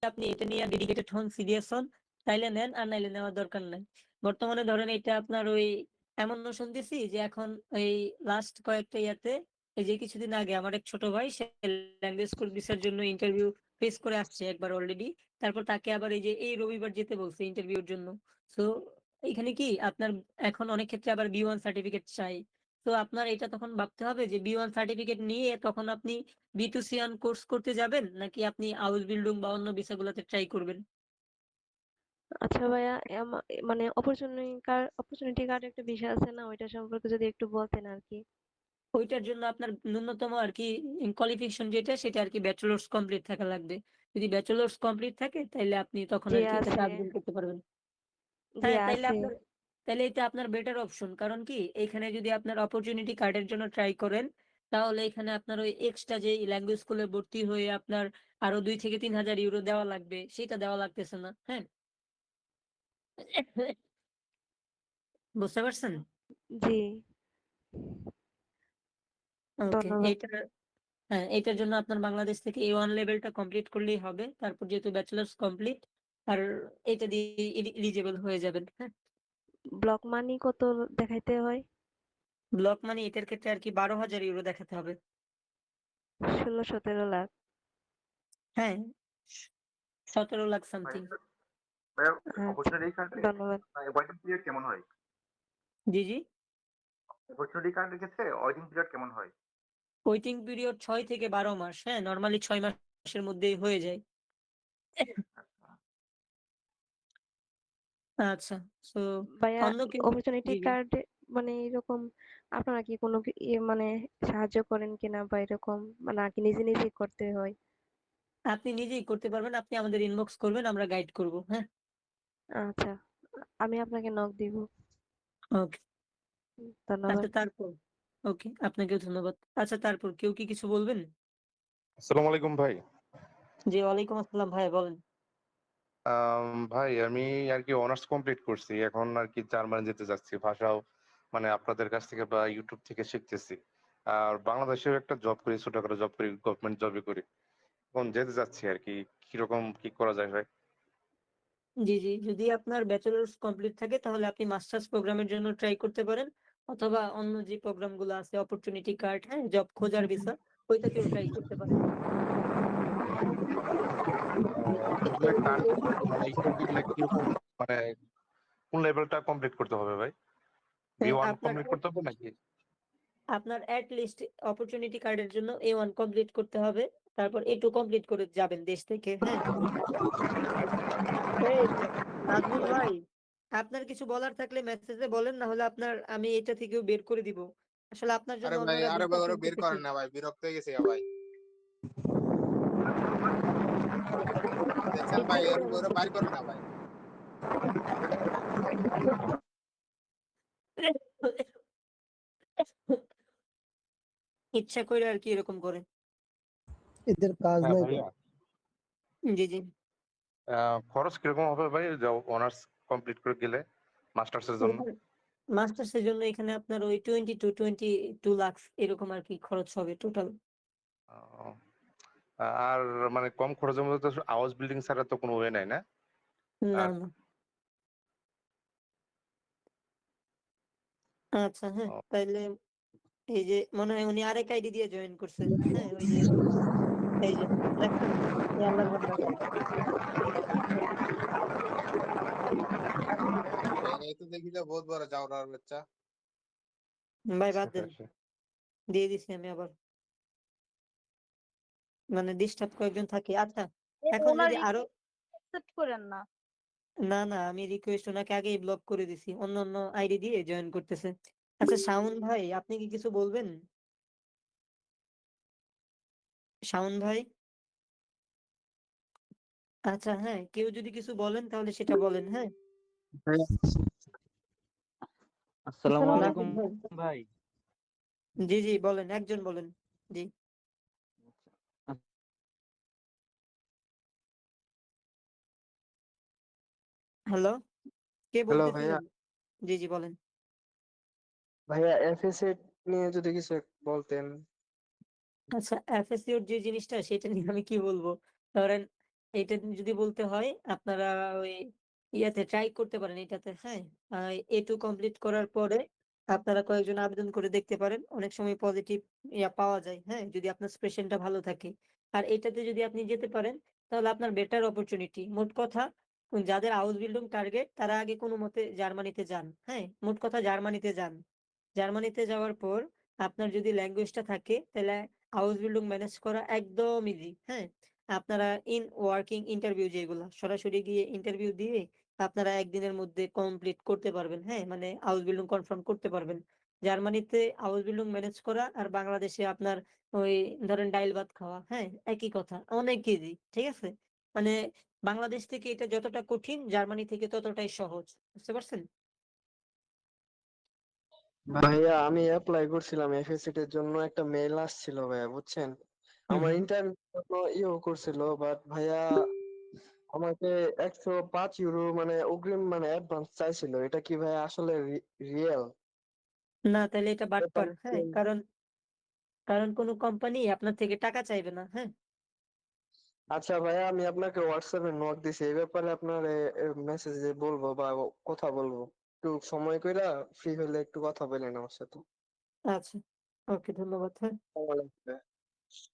আপনি এটা নিয়ে ডেডিকেটেড হন, সিরিয়াস হন, তাইলে নেন, আর নাইলে নেওয়ার দরকার নাই। বর্তমানে ধরেন এটা আপনার ওই এমন শুনতেছি যে এখন এই লাস্ট কয়েকটা ইয়াতে, এই যে কিছুদিন আগে আমার এক ছোট ভাই সে ল্যাঙ্গুয়েজ স্কুল ভিসার জন্য ইন্টারভিউ ফেস করে আসছে একবার অলরেডি। তারপর তাকে আবার এই রবিবার যেতে বলছে ইন্টারভিউর জন্য। সো এখানে কি আপনার এখন অনেক ক্ষেত্রে আবার B1 সার্টিফিকেট চাই। তো আপনার এটা তখন ভাবতে হবে যে B1 সার্টিফিকেট নিয়ে তখন আপনি B2C1 কোর্স করতে যাবেন, নাকি আপনি হাউস বিল্ডিং বা অন্য বিষয়গুলোতে ট্রাই করবেন। আচ্ছা ভাইয়া, মানে অপরচুনিটি কার্ড একটা বিষয় আছে না, ওইটা সম্পর্কে যদি একটু বলতেন আর কি। ওইটার জন্য আপনার ন্যূনতম আর কি কোয়ালিফিকেশন যেটা, সেটা আর কি ব্যাচেলর্স কমপ্লিট থাকা লাগবে। যদি ব্যাচেলর্স কমপ্লিট থাকে তাহলে আপনি তখন জি আর কি এটাতে আছে। আবেদন করতে পারবেন। জি হ্যাঁ, আছে। তাইলে এটা আপনার বেটার অপশন। কারণ কি এখানে যদি আপনার অপরচুনিটি কার্ডের জন্য ট্রাই করেন, তাহলে এখানে আপনার ওই এক্সট্রা যে ল্যাঙ্গুয়েজ স্কুলে ভর্তি হয়ে আপনার আরো 2 থেকে 3 হাজার ইউরো দেওয়া লাগবে, সেটা দেওয়া লাগতেছে না। হ্যাঁ, বুঝতে পারছেন? জি, ওকে। ধন্যবাদ। হ্যাঁ, এটার জন্য আপনার বাংলাদেশ থেকে A1 লেভেলটা কমপ্লিট করলেই হবে। তারপর যেহেতু ব্যাচেলার্স কমপ্লিট, আর এটা দিয়ে এলিজিবল হয়ে যাবেন। হ্যাঁ, ব্লক মানি কত দেখাইতে হয়? ব্লক মানি এটার ক্ষেত্রে আর কি 12,000 ইউরো দেখাতে হবে। 16-17 লাখ। হ্যাঁ, 17 লাখ ভাইয়া সামথিং। ভাইয়া আচ্ছা, অপরচুনিটি কার্ডে ধন্যবাদ। ওয়েটিং পিরিয়ড কেমন হয়? জি জি। অপরচুনিটি কার্ডের ক্ষেত্রে ওয়েটিং পিরিয়ড কেমন হয়? ওয়েটিং পিরিয়ড 6 থেকে 12 মাস। হ্যাঁ, নর্মালি 6 মাসের মধ্যেই হয়ে যায়। আচ্ছা। আচ্ছা। তো ভাইয়া, অন্য কেউ? অপরচুনিটি জি জি। কার্ড মানে এরকম আপনারা কি কোনো মানে সাহায্য করেন কিনা, বা এরকম মানে নাকি নিজে নিজে করতে হয়? আপনি নিজেই করতে পারবেন, আপনি আমাদের ইনবক্স করবেন, আমরা গাইড করব। হ্যাঁ। আচ্ছা, আমি আপনাকে নক দিব। ওকে। ধন্যবাদ। আচ্ছা, তারপর ওকে, আপনাকেও ধন্যবাদ। আচ্ছা, তারপর কেউ কি কিছু বলবেন? আসসালামু আলাইকুম ভাই। জি, ওয়ালাইকুম আসসালাম। ভাই বলেন। ভাই আমি আরকি অনার্স কমপ্লিট করছি। এখন আরকি জার্মানি যেতে চাচ্ছি। ভাষাও মানে আপনাদের কাছ থেকে বা YouTube থেকে শিখতেছি। আর বাংলাদেশেও একটা জব করি, ছোটখাটো জব করি, গভর্নমেন্ট জবই করি। এখন যেতে চাচ্ছি আরকি। কিরকম কি করা যায় ভাই? জি জি, যদি আপনার ব্যাচেলর্স কমপ্লিট থাকে তাহলে আপনি মাস্টার্স প্রোগ্রামের জন্য ট্রাই করতে পারেন, অথবা অন্য যে প্রোগ্রাম গুলো আছে অপরচুনিটি কার্ড, হ্যাঁ, জব খোঁজার বিষয়, ওইটাতেও ট্রাই করতে পারেন। এগুলা কার মানে এগুলা কিরকম মানে কোন লেভেলটা কমপ্লিট করতে হবে ভাই? হ্যাঁ, B1 কমপ্লিট করতে হবে নাকি? আপনার অ্যাট লিস্ট অপরচুনিটি কার্ডের জন্য A1 কমপ্লিট করতে হবে। তারপর A2 কমপ্লিট করে যাবেন দেশ থেকে। হ্যাঁ। এই নাজমুল ভাই, আপনার কিছু বলার থাকলে মেসেজে বলেন, না হলে আমি এটা থেকেও বের করে দিব। আসলে আপনার জন্য আরে ভাই, অন্যরা আরে ভাই, ডিস্টার্ব ওরা ফিল বের করতেছে। করেন না ভাই, বিরক্ত হয়ে গেছে ভাই। দেখছেন ইচ্ছা ভাই, করে ওরা বাইর করেন না ভাই। ইচ্ছা করে আর কি এরকম করে। এদের কাজ হ্যাঁ নাই তো। ভাইয়া। জি জি। খরচ কিরকম হবে ভাই অনার্স কমপ্লিট করে গেলে মাস্টার্স এর জন্য? মাস্টার্স এর জন্য এখানে আপনার ওই 20 to 22 লাখ এরকম আর কি খরচ হবে টোটাল। আহ, আর মানে কম খরচের মধ্যে তো হাউস বিল্ডিং ছাড়া তো কোনো ওয়ে নাই না? না আর না। আচ্ছা, হ্যাঁ, ও, তাইলে এই যে মনে হয় উনি আরেক আইডি দিয়ে জয়েন করছে। হ্যাঁ, ওই যে এই যে দেখছেন, এই আল্লাহর বান্দা। এই তো দেখি যে বহুত বড় জাউরার বাচ্চা। ভাই আচ্ছা বাদ দেন, আচ্ছা। দিয়ে দিছি আমি আবার। মানে ডিস্টার্ব কয়েকজন থাকে। আচ্ছা, এখন ওনার যদি আরো, রিকোয়েস্ট অ্যাকসেপ্ট করেন না। না না, আমি রিকোয়েস্ট ওনাকে আগেই ব্লক করে দিছি, অন্য অন্য আইডি দিয়ে জয়েন করতেছে। আচ্ছা, শাওন ভাই আপনি কি কিছু বলবেন? শাওন ভাই। আচ্ছা, হ্যাঁ, কেউ যদি কিছু বলেন তাহলে সেটা বলেন। হ্যাঁ। হ্যাঁ, আসসালামু আসসালামু আলাইকুম নাহিদ ভাই। ভাই। জি জি, বলেন, একজন বলেন। জি। হ্যালো, কে হ্যালো ভাইয়া। বলতেছিলেন? জি জি, বলেন। ভাইয়া এফএসএ নিয়ে যদি কিছু বলতেন। আচ্ছা, এফএসসিওর যে জিনিসটা সেটা নিয়ে আমি কি বলবো, ধরেন এটা যদি বলতে হয় আপনারা ওই ইয়াতে ট্রাই করতে পারেন এটাতে, হ্যাঁ? A2 কমপ্লিট করার পরে আপনারা কয়েকজন আবেদন করে দেখতে পারেন। অনেক সময় পজিটিভ পাওয়া যায়, হ্যাঁ? যদি আপনার প্রেশনটা ভালো থাকে। আর এটাতে যদি আপনি যেতে পারেন তাহলে আপনার বেটার অপরচুনিটি। মোট কথা যাদের হাউস বিল্ডিং টার্গেট তারা আগে কোনমতে জার্মানিতে যান, হ্যাঁ? মোট কথা জার্মানিতে যান। জার্মানিতে যাওয়ার পর আপনার যদি ল্যাঙ্গুয়েজটা থাকে তাহলে হাউস বিল্ডিং ম্যানেজ করা একদম ইজি, হ্যাঁ? আপনারা ওয়ার্কিং ইন্টারভিউ যেগুলা সরাসরি গিয়ে ইন্টারভিউ দিয়ে আপনারা একদিনের মধ্যে কমপ্লিট করতে পারবেন, হ্যাঁ? মানে হাউস বিল্ডিং কনফার্ম করতে পারবেন। জার্মানিতে হাউস বিল্ডিং ম্যানেজ করা আর বাংলাদেশে আপনার ওই ধরেন ডাইল ভাত খাওয়া, হ্যাঁ? একই কথা, অনেক ইজি, ঠিক আছে? মানে বাংলাদেশ থেকে এটা যতটা কঠিন জার্মানি থেকে ততটাই সহজ, বুঝতে পারছেন? ভাইয়া আমি অ্যাপ্লাই করছিলাম এফএসসি এর জন্য, একটা মেইল আসছিল ভাইয়া, বুঝছেন? আমার হুম। ইন্টারভিউ জন্য করছিল, বাট ভাইয়া আমাকে 105 ইউরো মানে অগ্রিম মানে অ্যাডভান্স চাইছিল। এটা কি ভাইয়া আসলে রিয়েল? না তাহলে এটা বাটপার, হ্যাঁ? কারণ কোন কোম্পানি আপনার থেকে টাকা চাইবে না, হ্যাঁ? আচ্ছা ভাইয়া, আমি আপনাকে হোয়াটসঅ্যাপে নক দিছি, এই ব্যাপারে আপনার মেসেজে বলবো বা কথা বলবো। একটু সময় কইরা ফ্রি হলে একটু কথা বলেন আমার সাথে। আচ্ছা, ওকে, ধন্যবাদ, হ্যাঁ। কেমন লাগবে?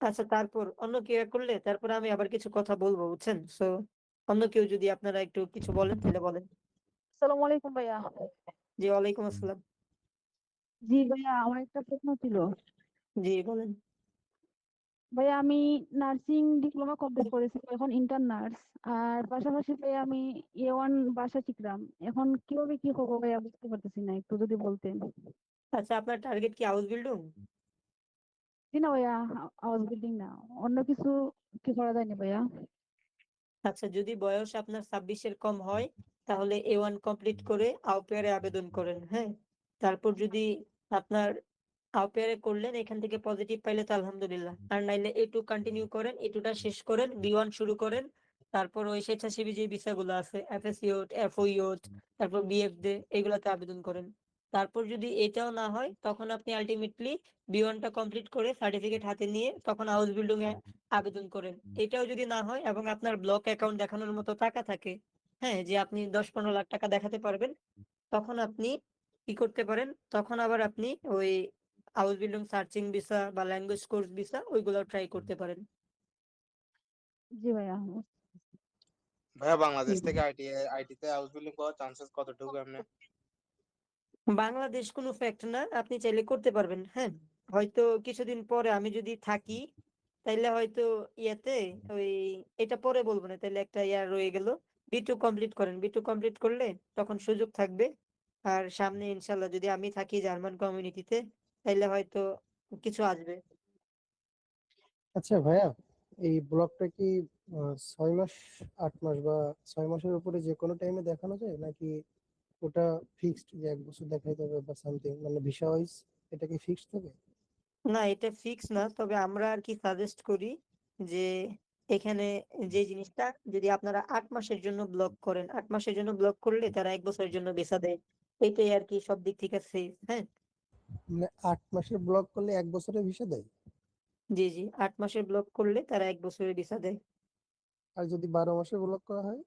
আচ্ছা, তারপর অন্য কেউ করলে তারপরে আমি আবার কিছু কথা বলবো, বুঝছেন? সো অন্য কেউ যদি আপনারা একটু কিছু বলেন তাহলে বলেন। আসসালামু আলাইকুম ভাইয়া। জি, ওয়ালাইকুম আসসালাম। জি ভাইয়া, আমার একটা প্রশ্ন ছিল। জি, বলেন। ভাইয়া আমি নার্সিং ডিপ্লোমা কমপ্লিট করেছি, এখন ইন্টার্ন নার্স। আর পাশাপাশি ভাইয়া আমি A1 ভাষা শিখলাম। এখন কিভাবে কি করবো ভাইয়া বুঝতে পারতেছি না, একটু যদি বলতেন। আচ্ছা, আপনার টার্গেট কি হাউস বিল্ডিং? জি না ভাইয়া, হাউস বিল্ডিং না, অন্য কিছু কি করা যায়নি ভাইয়া? আচ্ছা, যদি বয়স আপনার 26 এর কম হয় তাহলে A1 কমপ্লিট করে আউটপেয়ারে আবেদন করেন, হ্যাঁ? তারপর যদি আপনার আউটপেয়ারে করলেন, এখান থেকে পজিটিভ পাইলে তো আলহামদুলিল্লাহ, আর নাইলে A2 কন্টিনিউ করেন, A2টা শেষ করেন, B1 শুরু করেন। তারপর ওই স্বেচ্ছাসেবী যে ভিসাগুলো আছে FSIOT, FOIOT, তারপর BFD, এগুলাতে আবেদন করেন। তারপর যদি এটাও না হয় তখন আপনি আলটিমেটলি B1টা কমপ্লিট করে সার্টিফিকেট হাতে নিয়ে তখন হাউস বিল্ডিং এ আবেদন করেন। এটাও যদি না হয় এবং আপনার ব্লক অ্যাকাউন্ট দেখানোর মতো টাকা থাকে, হ্যাঁ, যে আপনি 10-15 লাখ টাকা দেখাতে পারবেন, তখন আপনি কি করতে পারেন, তখন আবার আপনি ওই হাউস বিল্ডিং সার্চিং ভিসা বা ল্যাঙ্গুয়েজ কোর্স ভিসা ওইগুলো ট্রাই করতে পারেন। জি ভাইয়া। ভাইয়া বাংলাদেশ থেকে আইটিতে হাউস বিল্ডিং করার চান্সেস কতটুকু এমনি? বাংলাদেশ কোনো ফ্যাক্ট না, আপনি চাইলে করতে পারবেন, হ্যাঁ। হয়তো কিছুদিন পরে আমি যদি থাকি তাইলে হয়তো ইয়াতে ওই এটা পরে বলবো না, তাইলে একটা ইয়ার রয়ে গেল। B2 কমপ্লিট করেন, B2 কমপ্লিট করলে তখন সুযোগ থাকবে। আর সামনে ইনশাল্লাহ যদি আমি থাকি জার্মান কমিউনিটিতে তাইলে হয়তো কিছু আসবে। আচ্ছা ভাইয়া, এই ব্লগটা কি 6 মাস, 8 মাস বা 6 মাসের উপরে যে কোনো টাইমে দেখানো যায়, নাকি ওটা ফিক্সড যে 1 বছর দেখাইতে হবে বা সামথিং, মানে ভিসা ওয়াইজ এটা কি ফিক্সড থাকে? না, এটা ফিক্স না, তবে আমরা আর কি সাজেস্ট করি যে এখানে যে জিনিসটা যদি আপনারা 8 মাসের জন্য ব্লক করেন, 8 মাসের জন্য ব্লক করলে তারা 1 বছরের জন্য ভিসা দেয়। এটাই আর কি সব দিক থেকে সেফ, হ্যাঁ। মানে 8 মাসের ব্লগ করলে 1 বছরের ভিসা দেয়? জি, জি, 8 মাসের ব্লক করলে তারা 1 বছরের ভিসা দেয়। আর যদি 12 মাসের ব্লগ করা হয়?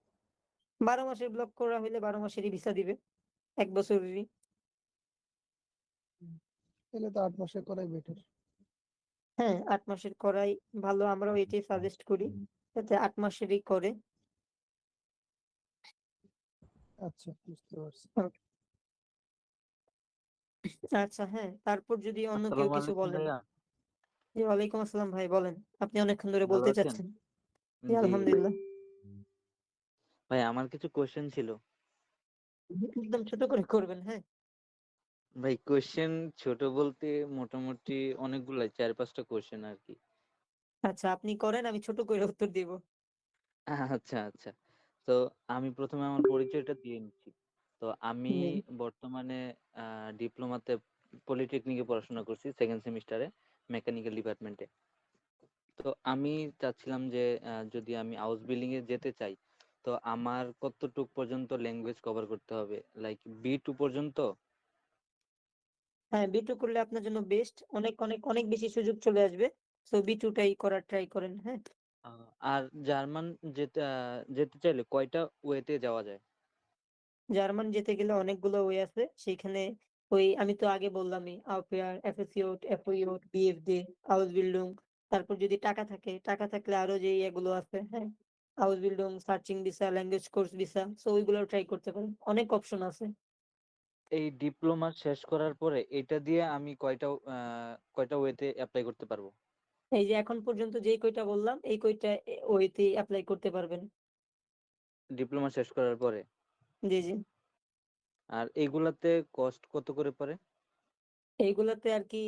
12 মাসের ব্লক করা হলে 12 মাসেরই ভিসা দিবে, 1 বছরেরই। তাহলে তো 8 মাসে করাই বেটার। হ্যাঁ, 8 মাসের করাই ভালো, আমরাও এটাই সাজেস্ট করি যাতে 8 মাসেরই করে। আচ্ছা, বুঝতে পারছি। আচ্ছা, হ্যাঁ, তারপর যদি অন্য কেউ আসসালামু কিছু আলাইকুম বলেন। ভাইয়া, জি, ওয়ালাইকুম আসসালাম ভাই, বলেন। আপনি অনেকক্ষণ ধরে ভালো বলতে আছেন? চাচ্ছেন। জি, জি আলহামদুলিল্লাহ। ভাই, আমার কিছু কোশ্চেন ছিল। একদম ছোট করে করবেন, হ্যাঁ। ভাই কোশ্চেন ছোট বলতে মোটামুটি অনেকগুলাই, 4-5টা কোশ্চেন আর কি। আচ্ছা, আপনি করেন, আমি ছোট করে উত্তর দিব। আচ্ছা আচ্ছা। তো আমি প্রথমে আমার পরিচয়টা দিয়ে নিচ্ছি। তো আমি জি। বর্তমানে ডিপ্লোমাতে পলিটেকনিকে পড়াশোনা করছি, সেকেন্ড সেমিস্টারে, মেকানিক্যাল ডিপার্টমেন্টে। তো আমি চাচ্ছিলাম যে যদি আমি হাউস বিল্ডিং এ যেতে চাই, তো আমার কতটুক পর্যন্ত ল্যাঙ্গুয়েজ কভার করতে হবে, লাইক B2 পর্যন্ত? হ্যাঁ, B2 করলে আপনার জন্য বেস্ট, অনেক অনেক অনেক বেশি সুযোগ চলে আসবে। তো B2টাই করার ট্রাই করেন, হ্যাঁ। আর জার্মান যেতে চাইলে কয়টা ওয়েতে যাওয়া যায়? জার্মান যেতে গেলে অনেকগুলো ওয়ে আছে সেইখানে আমি তো আগে বললামই আউফেয়ার, এফএসিওট, এফওইওট, বিএফডি, আউসবিল্ডুং। তারপর যদি টাকা থাকলে আরো যে এগুলো আছে, হ্যাঁ, আউসবিল্ডুং, searching visa, language course visa, so ওইগুলো ট্রাই করতে পারেন, অনেক অপশন আছে। এই ডিপ্লোমা শেষ করার পরে এটা দিয়ে আমি কয়টা ওয়েতে অ্যাপ্লাই করতে পারবো? এই যে এখন পর্যন্ত যেই কয়টা বললাম এই কয়টা ওয়েতে অ্যাপ্লাই করতে পারবেন। ডিপ্লোমা শেষ করার পরে? জি জি। আর এগুলাতে কস্ট কত করে পড়ে? এইগুলাতে আর কি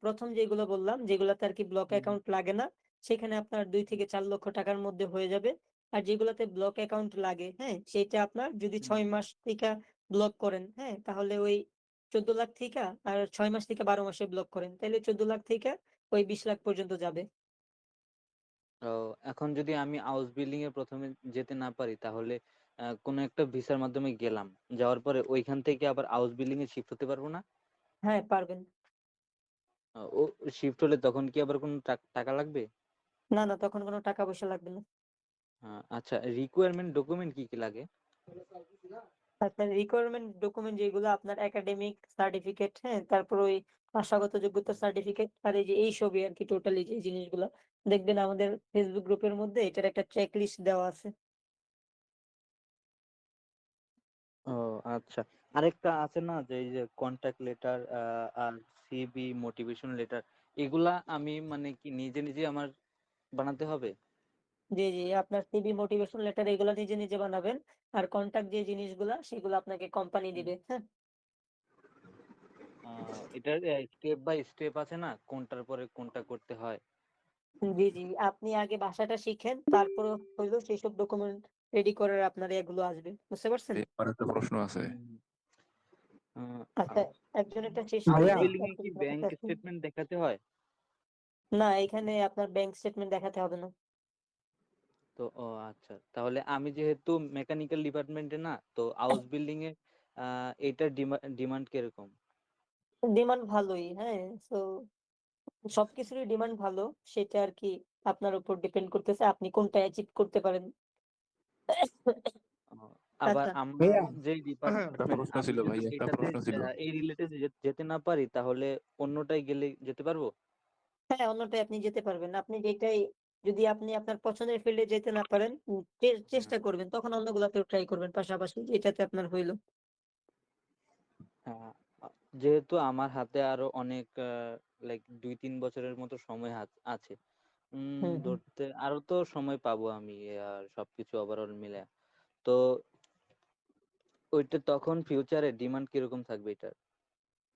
প্রথম যেগুলো বললাম যেগুলাতে আর কি ব্লক হুম। অ্যাকাউন্ট লাগে না, সেখানে আপনার 2 থেকে 4 লক্ষ টাকার মধ্যে হয়ে যাবে। আর যেগুলাতে ব্লক অ্যাকাউন্ট লাগে, হ্যাঁ, সেটা আপনার যদি হুম। 6 মাস থেকে ব্লক করেন, হ্যাঁ, তাহলে 14 লাখ থেকে, আর 6 মাস থেকে 12 মাসে ব্লক করেন তাহলে 14 লাখ থেকে 20 লাখ পর্যন্ত যাবে। ও, এখন যদি আমি হাউস বিল্ডিং এ প্রথমে যেতে না পারি তাহলে কোনো একটা ভিসার মাধ্যমে গেলাম, যাওয়ার পরে ওইখান থেকে আবার হাউস বিল্ডিং এ শিফট হতে পারবো না? হ্যাঁ, পারবেন। ও শিফট হলে তখন কি আবার কোনো টাকা লাগবে? না না, তখন কোনো টাকা পয়সা লাগবে না। আচ্ছা, রিকোয়ারমেন্ট ডকুমেন্ট কি কি লাগে? আপনার রিকোয়ারমেন্ট ডকুমেন্ট যেগুলো আপনার একাডেমিক সার্টিফিকেট, হ্যাঁ, তারপর ভাষাগত যোগ্যতা সার্টিফিকেট, আর এই সবই আর কি টোটালি যে জিনিসগুলো দেখবেন আমাদের ফেসবুক গ্রুপের মধ্যে এটার একটা চেক লিস্ট দেওয়া আছে। ও আচ্ছা, আরেকটা আছে না যে এই যে কন্টাক্ট লেটার আর সিভি, মোটিভেশন লেটার, এগুলা আমি মানে কি নিজে নিজে আমার বানাতে হবে? জি জি, আপনার সিভি, মোটিভেশন লেটার এগুলো নিজে নিজে বানাবেন। আর কন্টাক্ট যে জিনিসগুলা সেগুলো আপনাকে কোম্পানি দিবে, হ্যাঁ। এটার স্টেপ বাই স্টেপ আছে না, কোনটার পরে কোনটা করতে হয়? জি জি, আপনি আগে ভাষাটা শিখেন, তারপর হইলো সেসব ডকুমেন্ট রেডি করার আপনার এগুলো আসবে, বুঝতে পারছেন? এবার একটা প্রশ্ন আছে। আচ্ছা, একজন একটা শেষ হাউস করে ভাইয়া, নেই, বিল্ডিং এ কি ব্যাংক স্টেটমেন্ট দেখাতে হয়? না, এখানে আপনার ব্যাংক স্টেটমেন্ট দেখাতে হবে না। তো আচ্ছা, তাহলে আমি যেহেতু মেকানিক্যাল ডিপার্টমেন্টে না, তো হাউস বিল্ডিং এ এটার ডিমান্ড কিরকম? ডিমান্ড ভালোই, হ্যাঁ, তো সবকিছুরই ডিমান্ড ভালো, সেটা আর কি আপনার উপর ডিপেন্ড করতেছে আপনি কোনটা অ্যাচিভ করতে পারেন। আবার আচ্ছা, আমার ভাইয়া, যে একটা ডিপার্টমেন্ট, প্রশ্ন আমি ছিল ভাই, যদি একটা এটাতে প্রশ্ন ছিল। এই রিলেটেড যেতে না পারি তাহলে অন্যটাই গেলে যেতে পারবো? হ্যাঁ, অন্যটায় আপনি যেতে পারবেন। আপনি যেটাই, যদি আপনি আপনার পছন্দের ফিল্ডে যেতে না পারেন, চেষ্টা করবেন, তখন অন্যগুলাতেও ট্রাই করবেন পাশাপাশি, এটাতে আপনার হইলো। আহ, যেহেতু আমার হাতে আরো অনেক লাইক 2-3 বছরের মতো সময় আছে, হুম হুম। ধরতে আরো তো সময় পাবো আমি, আর সবকিছু ওভারঅল মিলে। তো ওইটা তখন ফিউচারে ডিমান্ড কিরকম থাকবে এটার?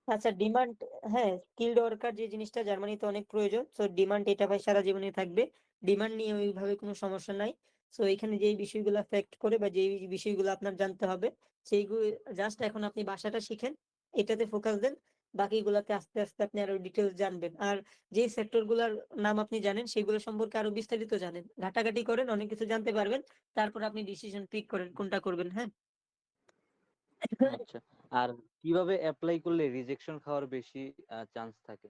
আচ্ছা, ডিমান্ড, হ্যাঁ, স্কিলড ওয়ার্কার যে জিনিসটা জার্মানিতে অনেক প্রয়োজন, তো ডিমান্ড এটা ভাই সারা জীবনই থাকবে। ডিমান্ড নিয়ে ওইভাবে কোনো সমস্যা নাই। তো এখানে যেই বিষয়গুলো অ্যাফেক্ট করে বা যেই বিষয়গুলো আপনার জানতে হবে সেইগুলো, জাস্ট এখন আপনি ভাষাটা শিখেন, এটাতে ফোকাস দেন, বাকিগুলাতে আস্তে আস্তে আপনি আরো ডিটেলস জানবেন। আর যে সেক্টর গুলার নাম আপনি জানেন সেগুলো সম্পর্কে আরো বিস্তারিত জানেন, ঘাটাঘাটি করেন, অনেক কিছু জানতে পারবেন, তারপর আপনি ডিসিশন পিক করেন কোনটা করবেন, হ্যাঁ। আচ্ছা, আর কিভাবে অ্যাপ্লাই করলে রিজেকশন খাওয়ার বেশি চান্স থাকে?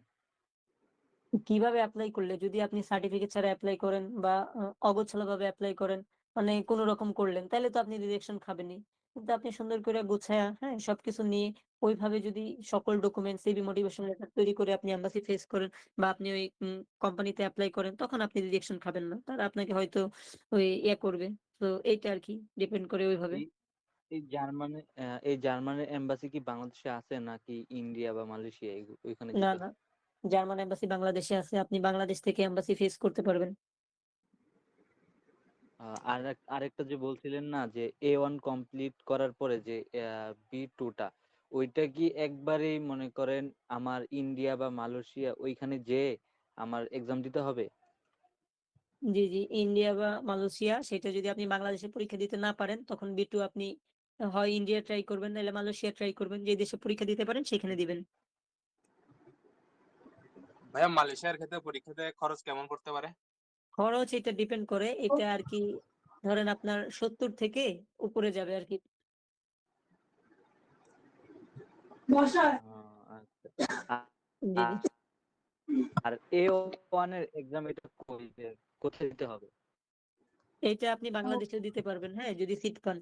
কিভাবে অ্যাপ্লাই করলে, যদি আপনি সার্টিফিকেট ছাড়া অ্যাপ্লাই করেন বা অগোছালো ভাবে অ্যাপ্লাই করেন, মানে কোনো রকম করলেন, তাহলে তো আপনি রিজেকশন খাবেনই। কিন্তু আপনি সুন্দর করে গুছায়া, হ্যাঁ, সবকিছু নিয়ে ওইভাবে যদি সকল ডকুমেন্ট, সিভি, মোটিভেশন লেটার তৈরি করে আপনি এম্বাসি ফেস করেন বা আপনি ওই কোম্পানিতে অ্যাপ্লাই করেন, তখন আপনি রিজেকশন খাবেন না, তারা আপনাকে হয়তো করবে। তো এইটা আর কি ডিপেন্ড করে ওইভাবে। এই এই জার্মানের এম্বাসি কি বাংলাদেশে আছে নাকি ইন্ডিয়া বা মালয়েশিয়া ওইখানে না যেতে না, হয়? জার্মান এম্বাসি বাংলাদেশে আছে, আপনি বাংলাদেশ থেকে এম্বাসি ফেস করতে পারবেন। আরেকটা যে বলছিলেন না যে A1 কমপ্লিট করার পরে যে B2 টা, ওইটা কি একবারেই মনে করেন আমার ইন্ডিয়া বা মালয়েশিয়া ওইখানে যে আমার এক্সাম দিতে হবে? জি জি, ইন্ডিয়া বা মালয়েশিয়া, সেটা যদি আপনি বাংলাদেশে পরীক্ষা দিতে না পারেন তখন B2 আপনি হয় ইন্ডিয়া ট্রাই করবেন নাহলে মালয়েশিয়া ট্রাই করবেন, যে দেশে পরীক্ষা দিতে পারেন সেখানে দিবেন। ভাইয়া, মালয়েশিয়ার ক্ষেত্রে পরীক্ষাতে খরচ কেমন পড়তে পারে? খরচ এটা ডিপেন্ড করে, এটা আর কি ধরেন আপনার 70 থেকে উপরে যাবে আর কি। আচ্ছা, জি জি, আর A1 এর এক্সাম এটা কোথায় দিতে হবে? এইটা আপনি বাংলাদেশে দিতে পারবেন, হ্যাঁ, যদি সিট পান।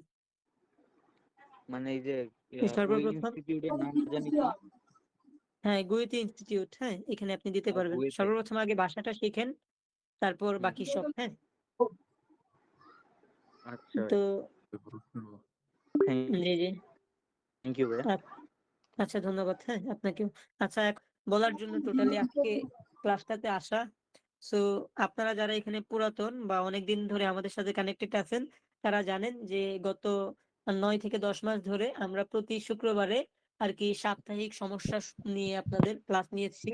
মানে এই যে ওই সর্বপ্রথম ইনস্টিটিউটের নামটা জানি কি? হ্যাঁ, গুয়েতি ইনস্টিটিউট, হ্যাঁ, এখানে আপনি দিতে পারবেন। বুয়েটে। সর্বপ্রথম আগে ভাষাটা শিখেন, তারপর হুম। বাকি সব, হ্যাঁ। আচ্ছা তো থ্যাংক জি। ইউ ভাইয়া। আচ্ছা, ধন্যবাদ, হ্যাঁ, আপনাকেও। আচ্ছা, বলার জন্য টোটালি আজকে ক্লাসটাতে আসা। সো আপনারা যারা এখানে পুরাতন বা অনেকদিন ধরে আমাদের সাথে কানেক্টেড আছেন, তারা জানেন যে গত 9 থেকে 10 মাস ধরে আমরা প্রতি শুক্রবারে আরকি সাপ্তাহিক সমস্যা নিয়ে আপনাদের ক্লাস নিয়েছি।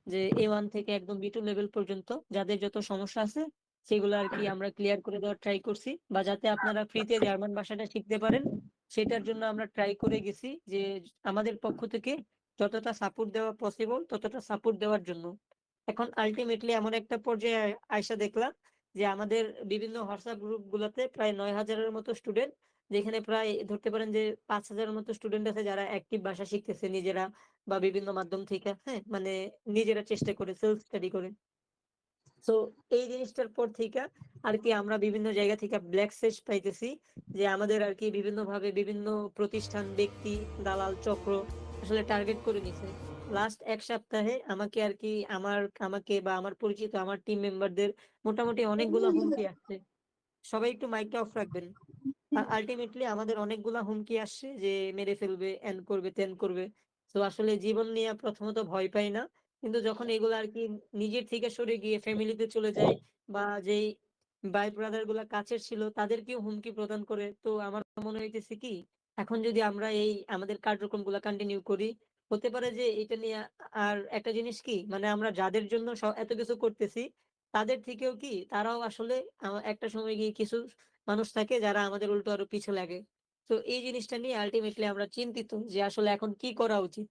যে A1 থেকে একদম B2 লেভেল পর্যন্ত যাদের যত সমস্যা আছে সেগুলো আরকি আমরা ক্লিয়ার করে দেওয়ার ট্রাই করছি, বা যাতে আপনারা ফ্রিতে জার্মান ভাষাটা শিখতে পারেন সেটার জন্য আমরা ট্রাই করে গেছি যে আমাদের পক্ষ থেকে যতটা সাপোর্ট দেওয়া পসিবল ততটা সাপোর্ট দেওয়ার জন্য। এখন আল্টিমেটলি এমন একটা পর্যায়ে আইসা দেখলাম যে আমাদের বিভিন্ন হোয়াটসঅ্যাপ গ্রুপ গুলাতে প্রায় 9,000-এর মতো স্টুডেন্ট, যেখানে প্রায় ধরতে পারেন যে 5,000-এর মতো স্টুডেন্ট আছে যারা অ্যাক্টিভ ভাষা শিখতেছে নিজেরা বা বিভিন্ন মাধ্যম থেকে, হ্যাঁ, মানে নিজেরা চেষ্টা করে সেলফ স্টাডি করে। সো এই জিনিসটার পর থেইকা আরকি আমরা বিভিন্ন জায়গা থেকে ব্ল্যাক সেজ পাইতেছি যে আমাদের আরকি বিভিন্নভাবে বিভিন্ন প্রতিষ্ঠান, ব্যক্তি, দালাল চক্র আসলে টার্গেট করে নিছে। লাস্ট ১ সপ্তাহে আমাকে আরকি আমাকে বা আমার পরিচিত আমার টিম মেম্বারদের মোটামুটি অনেকগুলা হুমকি আসছে। সবাই একটু মাইকটা অফ রাখবেন। আল্টিমেটলি আমাদের অনেকগুলা হুমকি আসছে যে মেরে ফেলবে, এন করবে, তেন করবে। তো আসলে জীবন নিয়ে প্রথমত ভয় পাই না। কিন্তু যখন এগুলা আরকি নিজের থেকে সরে গিয়ে ফ্যামিলিতে চলে যায় বা যেই ভাই ব্রাদার গুলা কাছের ছিল তাদেরকেও হুমকি প্রদান করে। তো আমার মনে হইতেছে কি এখন যদি আমরা এই আমাদের কার্যক্রমগুলা কন্টিনিউ করি, হতে পারে যে এটা নিয়ে আর একটা জিনিস কি মানে আমরা যাদের জন্য এত কিছু করতেছি তাদের থেকেও কি তারাও আসলে একটা সময় গিয়ে কিছু মানুষ থাকে যারা আমাদের উল্টো আরো পিছে লাগে। তো এই জিনিসটা নিয়ে আল্টিমেটলি আমরা চিন্তিত যে আসলে এখন কি করা উচিত?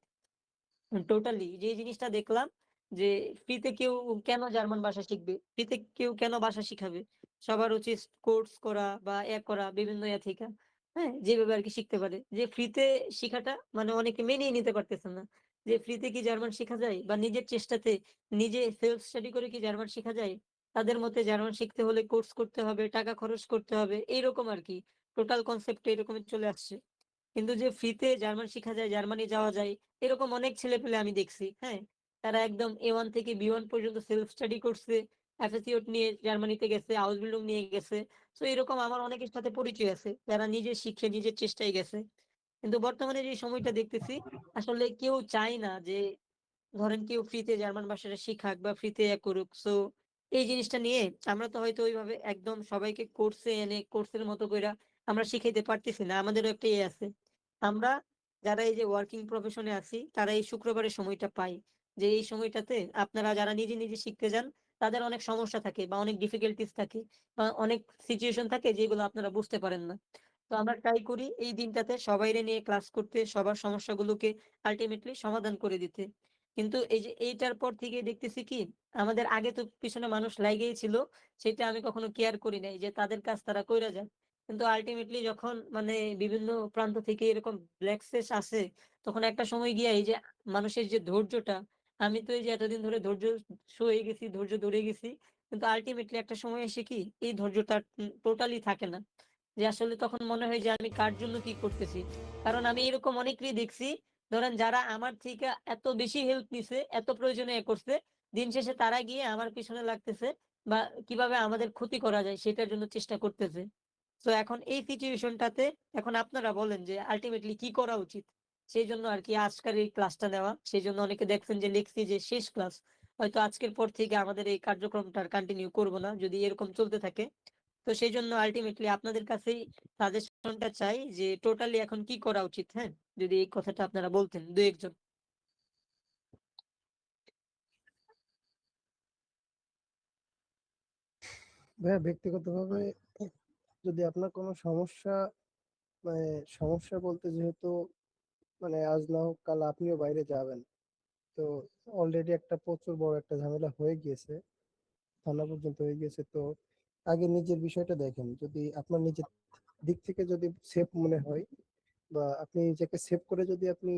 টোটালি যে জিনিসটা দেখলাম যে ফ্রিতে কেউ কেন জার্মান ভাষা শিখবে? ফ্রিতে কেউ কেন ভাষা শিখাবে? সবার উচিত কোর্স করা বা করা বিভিন্ন থেকে, হ্যাঁ? যেভাবে আরকি শিখতে পারে। যে ফ্রিতে শিখাটা মানে অনেকে মেনেই নিতে পারতেছে না। যে ফ্রিতে কি জার্মান শিখা যায়? বা নিজের চেষ্টাতে নিজে সেলফ স্টাডি করে কি জার্মান শিখা যায়? তাদের মতে জার্মান শিখতে হলে কোর্স করতে হবে, টাকা খরচ করতে হবে, এইরকম আরকি। টোটাল কনসেপ্ট টা এরকমই চলে আসছে। কিন্তু যে ফ্রিতে জার্মান শিখা যায়, জার্মানি যাওয়া যায়, এরকম অনেক ছেলেপেলে আমি দেখছি, হ্যাঁ? তারা একদম A1 থেকে B1 পর্যন্ত সেলফ স্টাডি করছে, অ্যাসোসিয়েট নিয়ে জার্মানিতে গেছে, আউসবিল্ডিং নিয়ে গেছে। সো এরকম আমার অনেকের সাথে পরিচয় আছে, যারা নিজে শিখে নিজের চেষ্টায় গেছে। কিন্তু বর্তমানে যে সময়টা দেখতেছি, আসলে কেউ চায় না যে ধরেন কেউ ফ্রিতে জার্মান ভাষাটা শিখাক বা ফ্রিতে করুক। সো এই জিনিসটা নিয়ে আমরা তো হয়তো ওইভাবে একদম সবাইকে কোর্সে এনে কোর্সের মতো কইরা আমরা শিখাইতে পারতেছি না। আমাদেরও একটা আছে। আমরা যারা এই যে ওয়ার্কিং প্রফেশন এ আছি তারা এই শুক্রবারের সময়টা পাই। যে এই সময়টাতে আপনারা যারা নিজে শিখতে যান তাদের অনেক সমস্যা থাকে বা অনেক ডিফিকাল্টিজ থাকে বা অনেক সিচুয়েশন থাকে যেগুলো আপনারা বুঝতে পারেন না। তো আমরা ট্রাই করি এই দিনটাতে সবাইরে নিয়ে ক্লাস করতে, সবার সমস্যাগুলোকে আল্টিমেটলি সমাধান করে দিতে। কিন্তু এই যে এইটার পর থেকে দেখতেছি কি আমাদের আগে তো পিছনে মানুষ লাইগাই ছিল, সেটা আমি কখনো কেয়ার করি নাই যে তাদের কাজ তারা কইরা যাক। কিন্তু আল্টিমেটলি যখন মানে বিভিন্ন প্রান্ত থেকে এরকম ব্ল্যাক সেস আসে, তখন একটা সময় গিয়ে এই যে মানুষের যে ধৈর্যটা, আমি তো এই যে এতদিন ধরে ধৈর্য সয়ে গেছি, ধৈর্য ধরে গেছি। কিন্তু আল্টিমেটলি একটা সময় এসে কি এই ধৈর্যটা টোটালি থাকে না। যে আসলে তখন মনে হয় যে আমি কার জন্য কি করতেছি? কারণ আমি এরকম অনেকেরই দেখছি, ধরেন যারা আমার থেকে এত বেশি হেল্প নিছে, এত প্রয়োজনে করছে, দিন শেষে তারা গিয়ে আমার পিছনে লাগতেছে বা কিভাবে আমাদের ক্ষতি করা যায় সেটার জন্য চেষ্টা করতেছে। তো এখন এই সিচুয়েশনটাতে এখন আপনারা বলেন যে আল্টিমেটলি কি করা উচিত? সেইজন্য আরকি আজকের এই ক্লাসটা নেওয়া। সেইজন্য অনেকে দেখছেন যে লিখছি যে শেষ ক্লাস। হয়তো আজকের পর থেকে আমাদের এই কার্যক্রমটা আর কন্টিনিউ করব না যদি এরকম চলতে থাকে। তো সেইজন্য আল্টিমেটলি আপনাদের কাছেই সাজেশনটা চাই যে টোটালি এখন কি করা উচিত, হ্যাঁ? যদি এই কথাটা আপনারা বলতেন ২-১ জন। ভাইয়া ব্যক্তিগতভাবে যদি আপনার কোনো সমস্যা মানে সমস্যা বলতে যেহেতু মানে আজ না হোক কাল আপনিও বাইরে যাবেন, তো অলরেডি একটা প্রচুর বড় একটা ঝামেলা হয়ে গিয়েছে, থানা পর্যন্ত হয়ে গিয়েছে। তো আগে নিজের বিষয়টা দেখেন, যদি আপনার নিজের দিক থেকে যদি সেফ মনে হয় বা আপনি নিজেকে সেভ করে যদি আপনি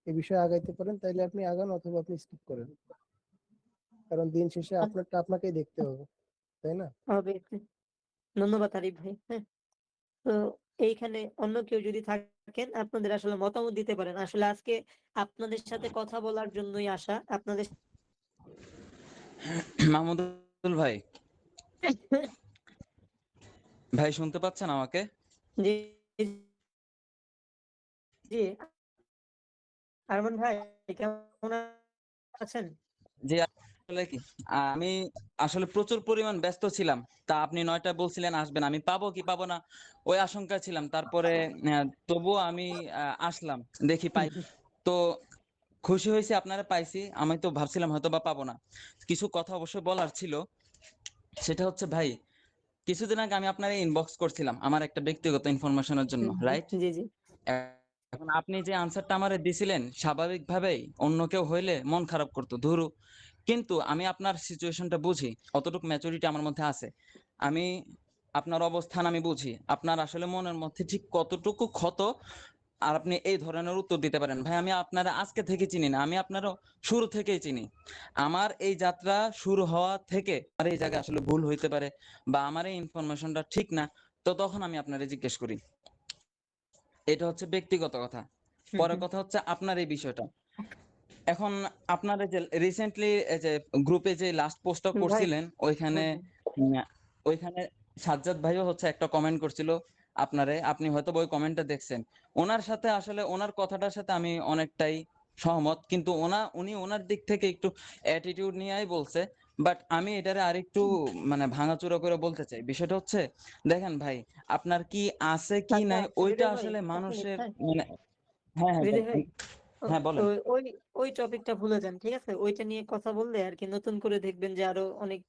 এই বিষয়ে আগাইতে পারেন তাইলে আপনি আগান, অথবা আপনি স্কিপ করেন। কারণ দিন শেষে আপনারটা আপনাকেই দেখতে হবে, তাই না? obviously ধন্যবাদ আরিফ ভাই। হ্যাঁ? তো এইখানে অন্য কেউ যদি থাকেন আপনাদের আসলে মতামত দিতে পারেন। আসলে আজকে আপনাদের সাথে কথা বলার জন্যই আসা। আপনাদের মাহমুদুল ভাই, ভাই শুনতে পাচ্ছেন আমাকে? জি, জি। আরমান ভাই কেমন আছেন? জি, আসলে কি আমি আসলে প্রচুর পরিমাণ ব্যস্ত ছিলাম। তা আপনি ৯টায় বলছিলেন আসবেন, আমি পাবো কি পাবো না ওই আশঙ্কা ছিলাম। তারপরে তবুও আমি আসলাম, দেখি পাই। তো খুশি হয়েছি আপনারা পাইছি। আমি তো ভাবছিলাম হয়তো বা পাবো না। কিছু কথা অবশ্যই বলার ছিল। সেটা হচ্ছে ভাই, কিছুদিন আগে আমি আপনার ইনবক্স করছিলাম আমার একটা ব্যক্তিগত ইনফরমেশনের জন্য, রাইট? জি, জি। এখন আপনি যে আনসারটা আমারে দিছিলেন স্বাভাবিকভাবেই অন্য কেউ হইলে মন খারাপ করতো, ধুরু। কিন্তু আমি আপনার সিচুয়েশনটা বুঝি, অতটুকু ম্যাচুরিটি আমার মধ্যে আছে। আমি আপনার অবস্থান আমি বুঝি, আপনার আসলে মনের মধ্যে ঠিক কতটুকু ক্ষত, আর আপনি এই ধরনের উত্তর দিতে পারেন। ভাই আমি আপনারা আজকে থেকে চিনি না, আমি আপনারও শুরু থেকেই চিনি। আমার এই যাত্রা শুরু হওয়া থেকে আর এই জায়গায় আসলে ভুল হইতে পারে বা আমার এই ইনফরমেশনটা ঠিক না, তো তখন আমি আপনারে জিজ্ঞেস করি। এটা হচ্ছে ব্যক্তিগত কথা। পরের কথা হচ্ছে আপনার এই বিষয়টা। এখন আপনারা যে রিসেন্টলি যে গ্রুপে যে লাস্ট পোস্টটা ভাই করছিলেন ওইখানে উম, ওইখানে সাজ্জাদ ভাইও হচ্ছে একটা কমেন্ট করছিল আপনারে, আপনি হয়তো ওই কমেন্টটা দেখছেন। ওনার সাথে আসলে ওনার কথাটার সাথে আমি অনেকটাই সহমত, কিন্তু উনি ওনার দিক থেকে একটু অ্যাটিটিউড নিয়েই বলছে। বাট আমি এটারে আরেকটু মানে ভাঙাচোরা করে বলতে চাই। বিষয়টা হচ্ছে, দেখেন ভাই, আপনার কি আছে কি আচ্ছা, নাই ওইটা হৃদয় ভাই আসলে এক মিনিট, মানুষের হ্যাঁ? মানে, হ্যাঁ হ্যাঁ ভাই, হৃদয় ভাই হ্যাঁ বলেন। ওই ওই ওই টপিকটা ভুলে যান, ঠিক আছে? ওইটা নিয়ে কথা বললে আর কি নতুন করে দেখবেন যে আরো অনেক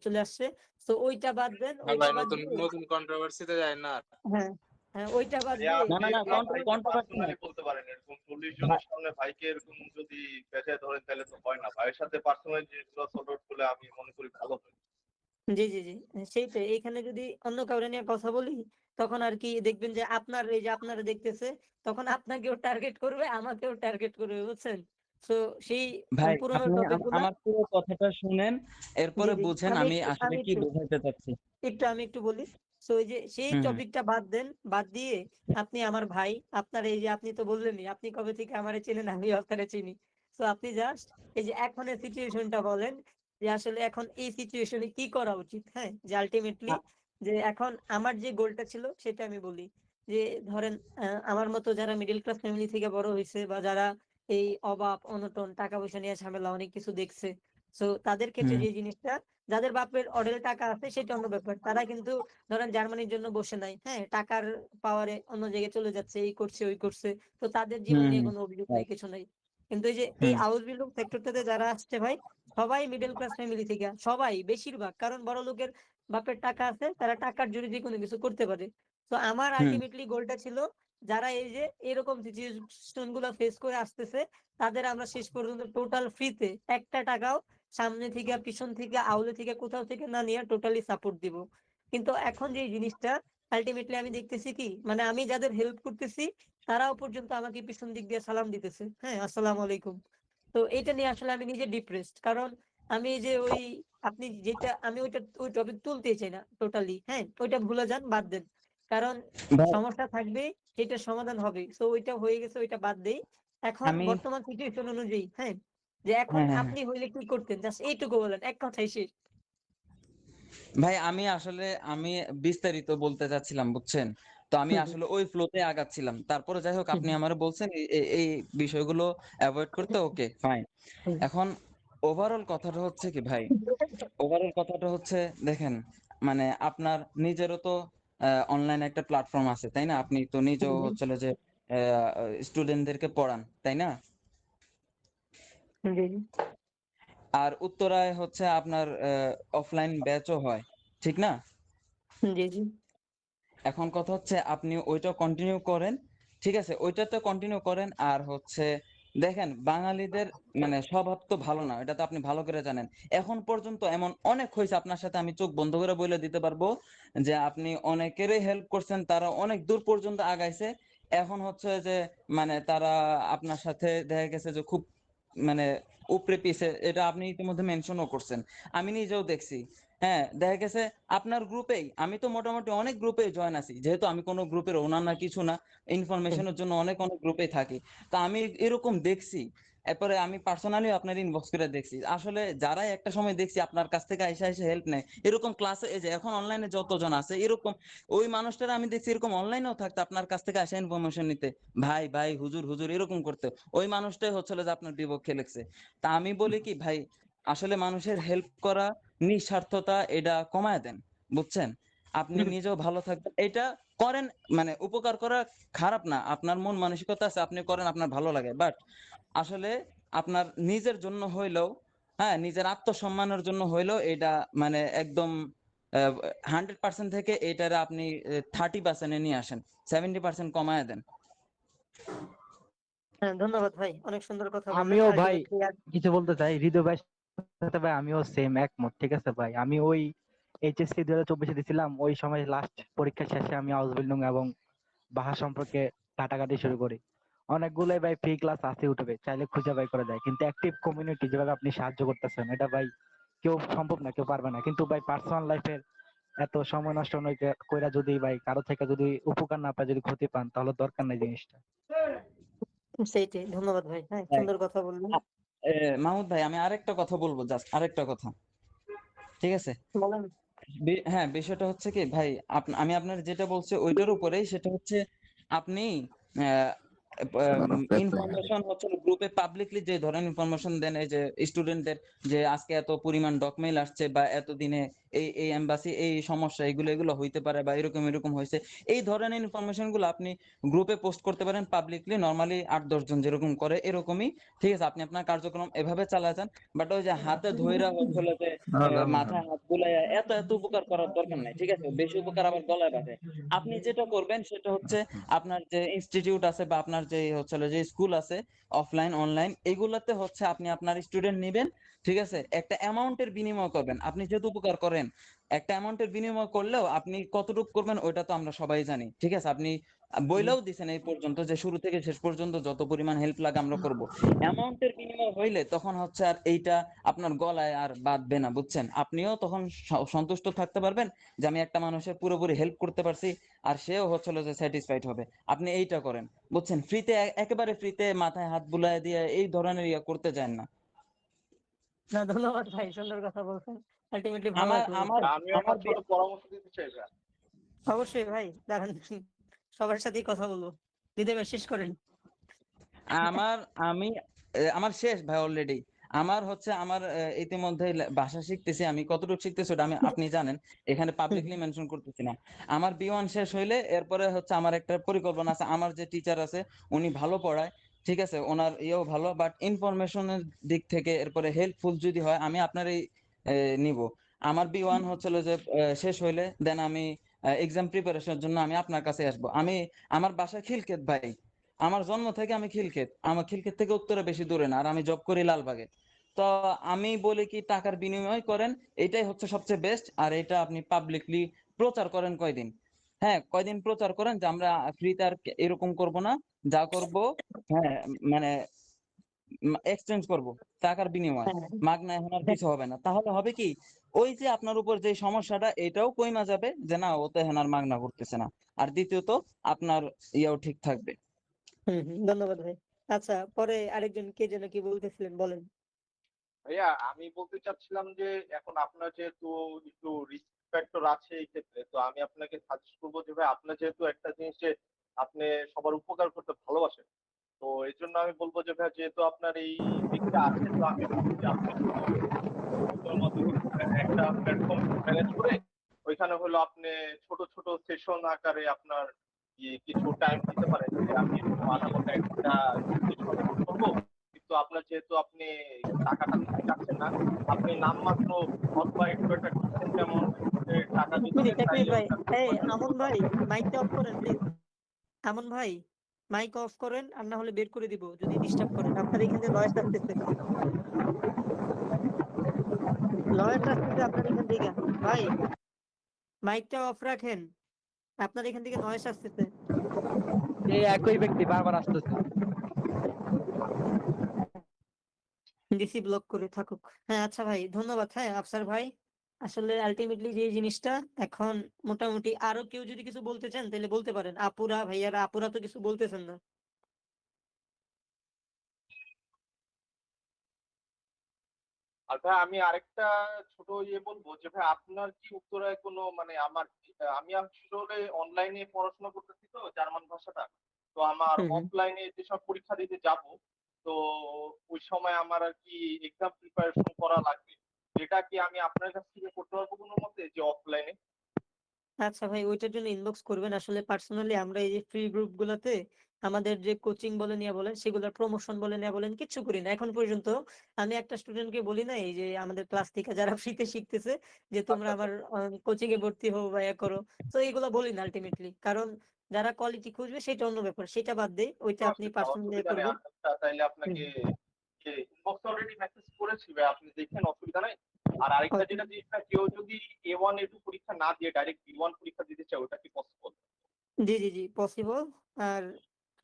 চলে আসছে। তো ওইটা বাদ দেন, হ্যাঁ ওইটা ভাই, বাদ নতুন দিয়ে নতুন কন্ট্রোভার্সিতে যায় না আর। হ্যাঁ, হ্যাঁ ওইটা বাদ ভাইয়া দিয়ে না না আপনি না, এখন ভাইকে কন্ট্রোভার্সি না পার্সোনালি বলতে পারেন, এরকম 40 ভাই। জনের সামনে ভাইকে এরকম যদি পেঁচায় ধরেন তাহলে তো হয় না। ভাইয়ের সাথে পার্সোনালি জিনিসগুলো সর্ট আউট করলে আমি মনে করি ভালো হয়। জি, জি, জি। সেইটাই। এইখানে যদি অন্য কাউরে নিয়ে কথা বলি, তখন আর কি দেখবেন যে আপনার এই যে আপনারা দেখতেছে, তখন আপনাকেও টার্গেট করবে, আমাকেও টার্গেট করবে, বুঝছেন? সো সেই ভাই পুরোনো আপনি টপিক গুলা আমার পুরো কথাটা শুনেন, জি, এরপরে জি। বুঝেন আমি আসলে কি বোঝাতে চাচ্ছি। আমি একটু বলি। সো এই যে সেই হুম হুম টপিকটা বাদ দেন, বাদ দিয়ে আপনি আমার ভাই, আপনার এই যে আপনি তো বললেনই আপনি কবে থেকে আমারে চেনেন, আমিও আপনারে চিনি। সো আপনি জাস্ট এই যে এখনের সিচুয়েশনটা বলেন যে আসলে এখন এই সিচুয়েশনে কি করা উচিত, হ্যাঁ? যে আল্টিমেটলি যে এখন আমার যে গোলটা ছিল সেটা আমি বলি। যে ধরেন আমার মতো যারা মিডল ক্লাস ফ্যামিলি থেকে বড় হইছে বা যারা এই অভাব, অনটন, টাকা পয়সা নিয়ে ঝামেলা অনেক কিছু দেখছে। সো তাদের ক্ষেত্রে হুম যে জিনিসটা, যাদের বাপের অঢেল টাকা আছে সেটা অন্য ব্যাপার। তারা কিন্তু ধরেন জার্মানির জন্য বসে নাই। হ্যাঁ? টাকার পাওয়ারে অন্য জায়গায় চলে যাচ্ছে, এই করছে, ওই করছে। তো তাদের জীবন হুম নিয়ে হুম কোনো অভিযোগ নাই, right, কিছু নাই। কিন্তু এই যে এই হুম হাউস বিল্ডিং সেক্টরটাতে যারা আসছে ভাই, সবাই মিডল ক্লাস ফ্যামিলি থেকে। সবাই, বেশিরভাগ। কারণ বড়লোকের বাপের টাকা আছে, তারা টাকার জোরে যেকোনো কিছু করতে পারে। তো আমার হুম আল্টিমেটলি গোলটা ছিল যারা এই যে এরকম সিচুয়েশন গুলা ফেস করে আসতেছে, তাদের আমরা শেষ পর্যন্ত টোটাল ফ্রিতে একটা টাকাও সামনে থেকে, পিছন থেকে, আউলে থেকে, কোথাও থেকে না নিয়ে টোটালি সাপোর্ট দিব। কিন্তু এখন যে জিনিসটা আল্টিমেটলি আমি দেখতেছি কি, মানে আমি যাদের হেল্প করতেছি তারাও পর্যন্ত আমাকে পিছন দিক দিয়ে সালাম দিতেছে, হ্যাঁ, আসসালামু আলাইকুম। তো এটা নিয়ে আসলে আমি নিজে ডিপ্রেসড। কারণ আমি যে ওই আপনি যেটা আমি ওই টপিক তুলতেই চাই না টোটালি, হ্যাঁ? ওইটা ভুলে যান, বাদ দেন। কারণ ভাই সমস্যা থাকবে, সেটার সমাধান হবে। সো ওইটা হয়ে গেছে, ওইটা বাদ দেই। এখন আমি বর্তমান সিচুয়েশন অনুযায়ী, হ্যাঁ, যে এখন হ্যাঁ হ্যাঁ হ্যাঁ আপনি হইলে কি করতেন? জাস্ট এইটুকু বলেন, এক কথায় শেষ। ভাই আমি আসলে আমি বিস্তারিত বলতে চাচ্ছিলাম, বুঝছেন? তো আমি হুম, হুম, আসলে ওই ফ্লোতে আগাচ্ছিলাম। তারপরে যাই হোক, আপনি হুম, আমারে বলছেন এই বিষয়গুলো অ্যাভয়েড করতে, ওকে ফাইন। হুম, এখন ওভারঅল কথাটা হচ্ছে কি ভাই, ওভারঅল কথাটা হচ্ছে, দেখেন, মানে আপনার নিজেরও তো অনলাইনে একটা প্ল্যাটফর্ম আছে, তাই না? আপনি তো নিজেও হুম, হচ্ছে যে স্টুডেন্টদেরকে পড়ান, তাই না? হুম, জি, জি, আর উত্তরায় হচ্ছে আপনার অফলাইন ব্যাচও হয়, ঠিক না? জি, জি, এখন কথা হচ্ছে আপনি ওইটা কন্টিনিউ করেন, ঠিক আছে, ওইটাতে কন্টিনিউ করেন। আর হচ্ছে দেখেন, বাঙালিদের মানে স্বভাব তো ভালো না, এটা তো আপনি ভালো করে জানেন। এখন পর্যন্ত এমন অনেক হয়েছে আপনার সাথে, আমি চোখ বন্ধ করে বলে দিতে পারবো যে আপনি অনেকেরই হেল্প করছেন, তারা অনেক দূর পর্যন্ত আগাইছে। এখন হচ্ছে যে মানে তারা আপনার সাথে দেখা গেছে যে খুব মানে উপরে পিছে, এটা আপনি ইতিমধ্যে মেনশনও করছেন, আমি নিজেও দেখছি। হ্যাঁ, দেখা গেছে আপনার গ্রুপেই, আমি তো মোটামুটি অনেক গ্রুপে জয়েন আছি, যেহেতু আমি কোনো গ্রুপের ওনার না কিছু না, ইনফরমেশনের জন্য অনেক অনেক গ্রুপে থাকি। তো আমি এরকম দেখছি, এরপরে আমি পার্সোনালি আপনার ইনবক্স করে দেখছি, আসলে যারাই একটা সময় দেখছি আপনার কাছ থেকে এসে এসে হেল্প নেয়, এরকম ক্লাসে এই যে এখন অনলাইনে যতজন আছে এরকম ওই মানুষটারা আমি দেখছি এরকম অনলাইনেও থাকতে আপনার কাছ থেকে এসে ইনফরমেশন নিতে, ভাই ভাই হুজুর হুজুর এরকম করতে, ওই মানুষটাই হচ্ছিল যে আপনার বিপক্ষে লেগছে। তা আমি বলি কি ভাই, আসলে মানুষের হেল্প করা, নিঃস্বার্থতা এটা কমায় দেন, বুঝছেন? আপনি নিজেও ভালো থাকবেন, এটা করেন, মানে উপকার করা খারাপ না, আপনার মন মানসিকতা আছে, আপনি করেন, আপনার ভালো লাগে, বাট আসলে আপনার নিজের জন্য হইলেও, হ্যাঁ, নিজের আত্মসম্মানের জন্য হইলেও এটা মানে একদম 100% থেকে এটারে আপনি 30% নিয়ে আসেন, 70% কমায় দেন। হ্যাঁ, ধন্যবাদ ভাই, অনেক সুন্দর কথা বললেন। আমিও ভাই আলটিমেটলি কিছু বলতে চাই, হৃদয় ভাই সাথে ভাই আমিও সেম একমত। ঠিক আছে ভাই, আমি ওই এইচএসসি 2024 দিছিলাম, ওই সময় লাস্ট পরীক্ষা শেষে আমি হাউস বিল্ডিং এবং বাসা সম্পর্কে ঘাটাঘাটি শুরু করি। অনেকগুলোই ভাই ফ্রি ক্লাস আছে ইউটিউবে, চাইলে খুঁজে বাই করে দেয়, কিন্তু অ্যাক্টিভ কমিউনিটি যেভাবে আপনি সাহায্য করতেছেন এটা ভাই কেউ সম্ভব না, কেউ পারবে না। কিন্তু ভাই পার্সোনাল লাইফের এত সময় নষ্ট কইরা যদি ভাই কারো থেকে যদি উপকার না পায়, যদি ক্ষতি পান, তাহলে দরকার নাই জিনিসটা। সেইটাই, ধন্যবাদ ভাই, হ্যাঁ ভাই, সুন্দর কথা বললেন। মাহমুদ ভাই, আমি আরেকটা কথা বলবো, জাস্ট আরেকটা কথা, ঠিক আছে? বলেন। হ্যাঁ, বিষয়টা হচ্ছে কি ভাই, আমি আপনার যেটা বলছি ওইটার উপরেই, সেটা হচ্ছে আপনি ইনফরমেশন হচ্ছে গ্রুপে পাবলিকলি যে ধরনের ইনফরমেশন দেন, এই যে স্টুডেন্টদের যে আজকে এত পরিমাণ ডকুমেন্ট আসছে, বা এত দিনে এই এই এমবাসি এই সমস্যা এগুলো এগুলো হইতে পারে, বা এরকম এরকম হয়েছে, এই ধরনের ইনফরমেশন গুলো আপনি গ্রুপে পোস্ট করতে পারেন পাবলিকলি, নর্মালি 8-10 জন যেরকম করে এরকমই, ঠিক আছে? আপনি আপনার কার্যক্রম এভাবে চালা যান, বাট ওই যে হাতে ধইরা হচ্ছিল যে মাথায় হাত বুলাইয়া এত এত উপকার করার দরকার নাই, ঠিক আছে? বেশি উপকার আবার গলায় বাঁধে। আপনি যেটা করবেন সেটা হচ্ছে আপনার যে ইনস্টিটিউট আছে বা আপনার যে হচ্ছে যে স্কুল আছে, অফলাইন অনলাইন, এগুলাতে হচ্ছে আপনি আপনার স্টুডেন্ট নিবেন, ঠিক আছে? একটা অ্যামাউন্টের বিনিময় করবেন, আপনি যেহেতু উপকার করেন, একটা অ্যামাউন্টের বিনিময় করলেও আপনি কতটুকু করবেন ওইটা তো আমরা সবাই জানি, ঠিক আছে? আপনি বইলেও দিছেন এই পর্যন্ত যে শুরু থেকে শেষ পর্যন্ত যত পরিমাণ হেল্প লাগে আমরা করব। অ্যামাউন্টের বিনিময় হইলে তখন হচ্ছে আর এইটা আপনার গলায় আর বাঁধবে না, বুঝছেন? আপনিও তখন সন্তুষ্ট থাকতে পারবেন যে আমি একটা মানুষের পুরোপুরি হেল্প করতে পারছি, আর সেও হচ্ছিল যে স্যাটিসফাইড হবে। আপনি এইটা করেন, বুঝছেন? ফ্রিতে, একেবারে ফ্রিতে মাথায় হাত বুলায় দিয়ে এই ধরনের ইয়া করতে চান না। না, ধন্যবাদ ভাই, সুন্দর কথা বলছেন। আলটিমেটলি ভালো আমার লাগলো, আমার বুঝছেন? আমি একটা ছোট পরামর্শ দিতে চাই ভাইয়া। অবশ্যই ভাই, দাঁড়ান, সবার সাথেই কথা বলবো। হৃদয় ভাই শেষ করেন। আমার আমি আমার শেষ ভাই অলরেডি। আমার হচ্ছে আমার ইতিমধ্যে ভাষা শিখতেছি, আমি কতটুকু শিখতেছি ওটা আপনি জানেন, এখানে পাবলিকলি মেনশন করতেছি না। আমার B1 শেষ হইলে এরপরে হচ্ছে আমার একটা পরিকল্পনা আছে, আমার যে টিচার আছে উনি ভালো পড়ায়, ঠিক আছে, ওনার ইয়েও ভালো, বাট ইনফরমেশনের দিক থেকে এরপরে হেল্পফুল যদি হয় আমি আপনার এই নিব। আমার B1 হচ্ছিল যে শেষ হইলে দেন আমি এক্সাম প্রিপারেশনের জন্য আমি আপনার কাছে আসবো। আমার বাসা খিলক্ষেত ভাই, আমার জন্ম থেকে আমি খিলক্ষেত, আমার খিলক্ষেত থেকে উত্তরে বেশি দূরে না, আর আমি জব করি লালবাগে। তো আমি বলি কি টাকার বিনিময় করেন, এটাই হচ্ছে সবচেয়ে বেস্ট। আর এটা আপনি পাবলিকলি প্রচার করেন কয়দিন, হ্যাঁ কয়দিন প্রচার করেন যে আমরা ফ্রিতে আর এরকম করব না, যা করব হ্যাঁ মানে এক্সচেঞ্জ করব, টাকার বিনিময়, মাগনা এখন আর কিছু হবে না। তাহলে হবে কি, ওই যে আপনার উপর যে সমস্যাটা এটাও কইমা যাবে যে না ও তো এখন আর মাগনা করতেছে না, আর দ্বিতীয়ত আপনার ইয়েও ঠিক থাকবে। ধন্যবাদ ভাই। আচ্ছা, পরে আরেকজন কে যেন কি বলতেছিলেন, বলেন। ভাইয়া আমি বলতে চাচ্ছিলাম যে এখন আপনার যেহেতু একটু রিস্ক ফ্যাক্টর আছে এই ক্ষেত্রে, তো আমি আপনাকে সাজেস্ট করবো যে ভাই আপনার যেহেতু একটা জিনিস যে আপনি সবার উপকার করতে ভালোবাসেন, তো এই জন্য আমি বলবো যে ভাই যেহেতু আপনার এই দিকটা আছে, তো আমি বলবো যে আপনি আপনার মতো একটা প্ল্যাটফর্ম ম্যানেজ করে ওইখানে হলো আপনি ছোট ছোট সেশন আকারে আপনার কিছু টাইম দিতে পারেন যে আমি এরকম আধা ঘন্টা একটা সেশন করবো, কিন্তু আপনার যেহেতু আপনি টাকাটা দিতে চাচ্ছেন না, আপনি নামমাত্র অথবা একটু একটা ডিসেন্ট অ্যামাউন্টের টাকা যদি দেন এক মিনিট তাইলে ভাই, ওটা এই আমন ভাই, মাইকটা অফ করেন প্লিজ। আমন ভাই, মাইক অফ করেন, আর না হলে বের করে দিব যদি ডিস্টার্ব করেন। আপনার এখান থেকে নয়েজ আসতেছে, নয়েজ আসতেছে আপনার এখান থেকে। ভাই, মাইকটা অফ রাখেন, আপনার এখান থেকে নয়েজ আসতেছে। এই একই ব্যক্তি বারবার আসতেছে। ডিসি ব্লক করে থাকুক। হ্যাঁ আচ্ছা ভাই, ধন্যবাদ। হ্যাঁ আফসার ভাই, আসলে আলটিমেটলি যে জিনিসটা এখন মোটামুটি আরো কেউ যদি কিছু বলতে চান তাহলে বলতে পারেন। আপুরা ভাইয়ারা আপুরা তো কিছু বলতেছেন না। আর ভাই আমি আরেকটা ছোট বলবো যে ভাই আপনার কি উত্তরায় কোনো মানে আমি আসলে অনলাইনে পড়াশোনা করতেছি তো জার্মান ভাষাটা, তো আমার হুম, হুম। অফলাইনে যেসব পরীক্ষা দিতে যাব, তো ওই সময় আমার আর কি এক্সাম প্রিপারেশন করা লাগবে, যেটা কি আমি আপনার কাছ থেকে করতে পারবো কোনো মতে যে অফলাইনে? আচ্ছা ভাই, ওইটার জন্য ইনবক্স করবেন। আসলে পার্সোনালি আমরা এই যে ফ্রি গ্রুপ গুলাতে আমাদের যে কোচিং বলে নিয়ে বলেন, সেগুলোর প্রমোশন বলে নিয়ে বলেন, কিচ্ছু করি না এখন পর্যন্ত। আমি একটা স্টুডেন্টকে বলি না, এই যে আমাদের ক্লাস থেকে যারা ফ্রিতে শিখতেছে, যে তোমরা আচ্ছা আচ্ছা। আমার কোচিং এ ভর্তি হও বা ইয়া করো। তো এইগুলো বলি না আলটিমেটলি, কারণ যারা কোয়ালিটি খুঁজবে সেটা অন্য ব্যাপার, সেটা বাদ দেই, ওইটা আপনি পার্সোনালি অসুবিধা নেই। করবেন। আচ্ছা, তাইলে হুম, আপনাকে ইনবক্স অলরেডি মেসেজ করেছি ভাই, আপনি দেখেন, অসুবিধা নাই। আর আরেকটা ওকে। যেটা জিনিস ভাই, কেউ যদি A1 A2 পরীক্ষা না দিয়ে ডাইরেক্ট B1 পরীক্ষা দিতে চায়, ওটা কি পসিবল? জি জি জি, পসিবল। আর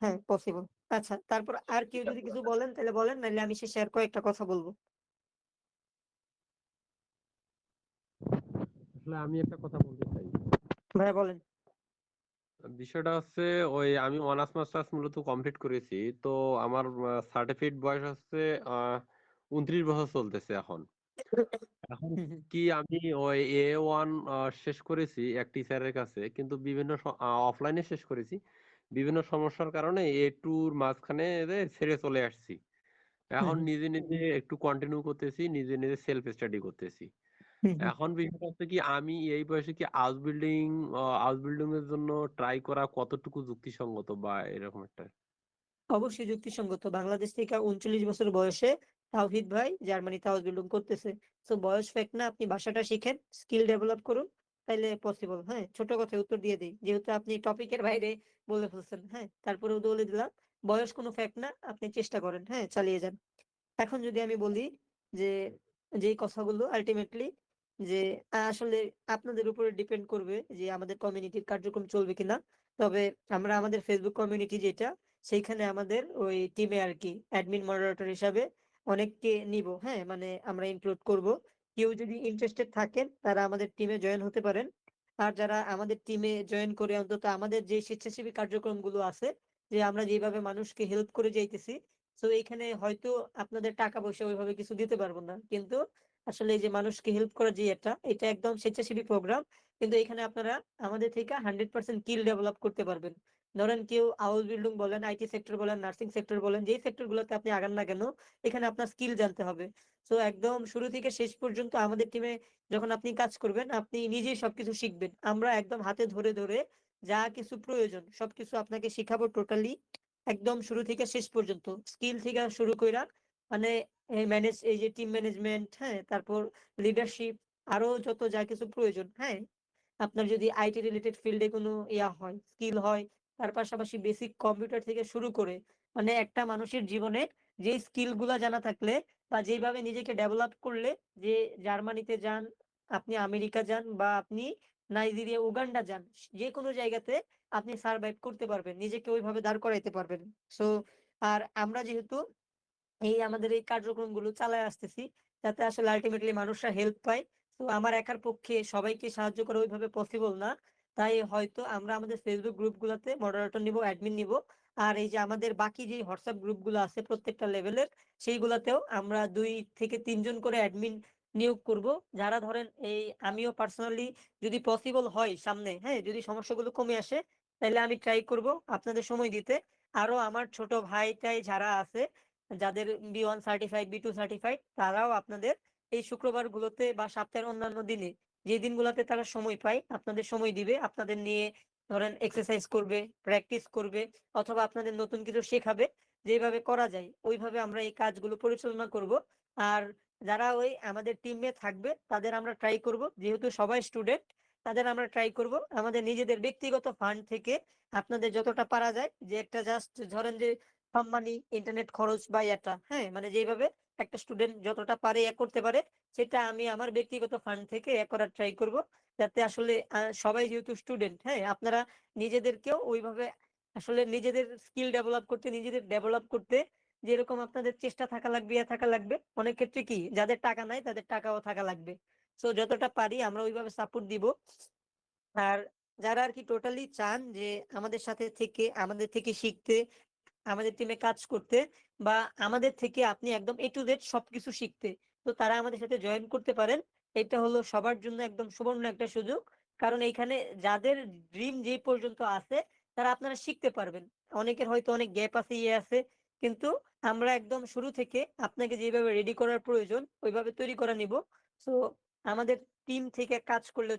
হ্যাঁ, পসিবল। আচ্ছা, তারপর আর কেউ ঠিক যদি আছে কিছু ভাই। বলেন তাহলে বলেন, নাহলে আমি শেষে আর কয়েকটা কথা বলবো। আসলে আমি একটা কথা বলতে চাই। ভাইয়া বলেন। বিষয়টা হচ্ছে ওই আমি অনার্স মাস্টার্স মূলত কমপ্লিট করেছি। তো আমার সার্টিফিকেট বয়স হচ্ছে 29 বছর চলতেছে এখন। এখন হুম, হুম। কি আমি ওই A1 শেষ করেছি এক টিচারের কাছে, কিন্তু বিভিন্ন অফলাইনে শেষ করেছি, বিভিন্ন সমস্যার কারণে A2-র মাঝখানে ছেড়ে চলে আসছি। হুম, এখন হুম। নিজে নিজে একটু কন্টিনিউ করতেছি, নিজে নিজে সেলফ স্টাডি করতেছি। হুম, হুম। এখন বিষয়টা হচ্ছে কি, আমি এই বয়সে কি হাউস বিল্ডিং এর জন্য ট্রাই করা কতটুকু যুক্তিসঙ্গত বা এরকম একটা। অবশ্যই যুক্তিসঙ্গত। বাংলাদেশ থেকে 39 বছর বয়সে তাওহিদ ভাই জার্মানিতে হাউস বিল্ডিং করতেছে। তো বয়স ফ্যাক্ট না, আপনি ভাষাটা শিখেন, স্কিল ডেভেলপ করুন, তাইলে পসিবল। হ্যাঁ, ছোট কথায় উত্তর দিয়ে দিই, যেহেতু আপনি টপিকের বাইরে বলে ফেলছেন। হ্যাঁ, তারপরেও বলে দিলাম, বয়স কোনো ফ্যাক্ট না, আপনি চেষ্টা করেন, হ্যাঁ, চালিয়ে যান। এখন যদি আমি বলি যে যেই কথাগুলো আলটিমেটলি যে আসলে আপনাদের উপরে ডিপেন্ড করবে যে আমাদের কমিউনিটির কার্যক্রম চলবে কিনা। তবে আমরা আমাদের ফেসবুক কমিউনিটি যেটা, সেইখানে আমাদের ওই টিমে আর কি অ্যাডমিন মডারেটর হিসাবে অনেককে নিব। হ্যাঁ, মানে আমরা ইনক্লুড করব। কেউ যদি ইন্টারেস্টেড থাকেন তারা আমাদের টিমে জয়েন হতে পারেন। আর যারা আমাদের টিমে জয়েন করে অন্তত আমাদের যে স্বেচ্ছাসেবী কার্যক্রমগুলো আছে, যে আমরা যেভাবে মানুষকে হেল্প করে যাইতেছি, তো এইখানে হয়তো আপনাদের টাকা পয়সা ওইভাবে কিছু দিতে পারবো না, কিন্তু আসলে এই যে মানুষকে হেল্প করা যে এটা একদম স্বেচ্ছাসেবী প্রোগ্রাম। কিন্তু এখানে আপনারা আমাদের থেকে 100% স্কিল ডেভেলপ করতে পারবেন। ধরেন কেউ হাউস বিল্ডিং বলেন, আইটি সেক্টর বলেন, নার্সিং সেক্টর বলেন, যেই সেক্টর গুলোতে আপনি আগান না কেন, এখানে আপনার স্কিল জানতে হবে। তো একদম শুরু থেকে শেষ পর্যন্ত আমাদের টিমে যখন আপনি কাজ করবেন, আপনি নিজেই সবকিছু শিখবেন। আমরা একদম হাতে ধরে ধরে যা কিছু প্রয়োজন সবকিছু আপনাকে শিখাবো টোটালি, একদম শুরু থেকে শেষ পর্যন্ত, স্কিল থেকে শুরু কইরা মানে এই যে টিম ম্যানেজমেন্ট, হ্যাঁ, তারপর লিডারশিপ, আরো যত যা কিছু প্রয়োজন। হ্যাঁ, আপনার যদি আইটি রিলেটেড ফিল্ডে কোনো হয়, স্কিল হয়, তার পাশাপাশি বেসিক কম্পিউটার থেকে শুরু করে মানে একটা মানুষের জীবনে যে স্কিল গুলা জানা থাকলে বা যেভাবে নিজেকে ডেভেলপ করলে, যে জার্মানিতে যান, আপনি আমেরিকা যান, বা আপনি নাইজেরিয়া, উগান্ডা যান, যে কোনো জায়গাতে আপনি সার্ভাইভ করতে পারবেন, নিজেকে ওইভাবে দাঁড় করাইতে পারবেন। সো আর আমরা যেহেতু এই আমাদের এই কার্যক্রমগুলো চালায় আসতেছি, যাতে আসলে আল্টিমেটলি মানুষরা হেল্প পায়। তো আমার একার পক্ষে সবাইকে সাহায্য করা ওইভাবে পসিবল না। তাই হয়তো আমরা আমাদের ফেসবুক গ্রুপগুলোতে মডারেটর নিব, অ্যাডমিন নিব। আর এই যে আমাদের বাকি যে হোয়াটসঅ্যাপ গ্রুপগুলো আছে প্রত্যেকটা লেভেলের, সেইগুলাতেও আমরা 2 থেকে 3 জন করে অ্যাডমিন নিয়োগ করব। যারা ধরেন এই আমিও পার্সোনালি যদি পসিবল হয় সামনে, হ্যাঁ, যদি সমস্যাগুলো কমে আসে, তাহলে আমি ট্রাই করব আপনাদের সময় দিতে। আরো আমার ছোট ভাইটাই যারা আছে, যাদের B1 সার্টিফাইড, B2 সার্টিফাইড, তারাও আপনাদের এই শুক্রবার গুলোতে বা সপ্তাহের অন্যান্য দিনে যে দিনগুলোতে তারা সময় পায় আপনাদের সময় দিবে, আপনাদের নিয়ে ধরেন এক্সারসাইজ করবে, প্র্যাকটিস করবে, অথবা আপনাদের নতুন কিছু শেখাবে। যেভাবে করা যায় ওইভাবে আমরা এই কাজগুলো পরিচালনা করব। আর যারা ওই আমাদের টিমে থাকবে তাদের আমরা ট্রাই করব, যেহেতু সবাই স্টুডেন্ট, তাদের আমরা ট্রাই করব আমাদের নিজেদের ব্যক্তিগত ফান্ড থেকে আপনাদের যতটা পারা যায়, যে একটা জাস্ট ধরেন যে সম্মানী ইন্টারনেট খরচ বা এটা, হ্যাঁ, মানে যেভাবে একটা স্টুডেন্ট যতটা পারে করতে পারে, সেটা আমি আমার ব্যক্তিগত ফান্ড থেকে করার ট্রাই করব। যাতে আসলে সবাই যেহেতু স্টুডেন্ট, হ্যাঁ, আপনারা নিজেদেরকেও ওইভাবে আসলে নিজেদের স্কিল ডেভেলপ করতে, নিজেদের ডেভেলপ করতে যেরকম আপনাদের চেষ্টা থাকা লাগবে, থাকা লাগবে, অনেক ক্ষেত্রে কি যাদের টাকা নাই তাদের টাকাও থাকা লাগবে। সো যতটা পারি আমরা ওইভাবে সাপোর্ট দিব। আর যারা আর কি টোটালি চান যে আমাদের সাথে থেকে আমাদের থেকে শিখতে, আমাদের টিমে কাজ করতে, বা আমাদের থেকে আপনি একদম A to Z সবকিছু শিখতে, তো তারা আমাদের সাথে জয়েন করতে পারেন। এটা হলো সবার জন্য একদম সুবর্ণ একটা সুযোগ। কারণ এইখানে যাদের ড্রিম যে পর্যন্ত আছে তারা আপনারা শিখতে পারবেন। অনেকের হয়তো অনেক গ্যাপ আছে, ইয়ে আছে, কিন্তু আমরা একদম শুরু থেকে আপনাকে যেভাবে রেডি করার প্রয়োজন ওইভাবে তৈরি করে নিব। সো আমাদের টিম থেকে কাজ করলে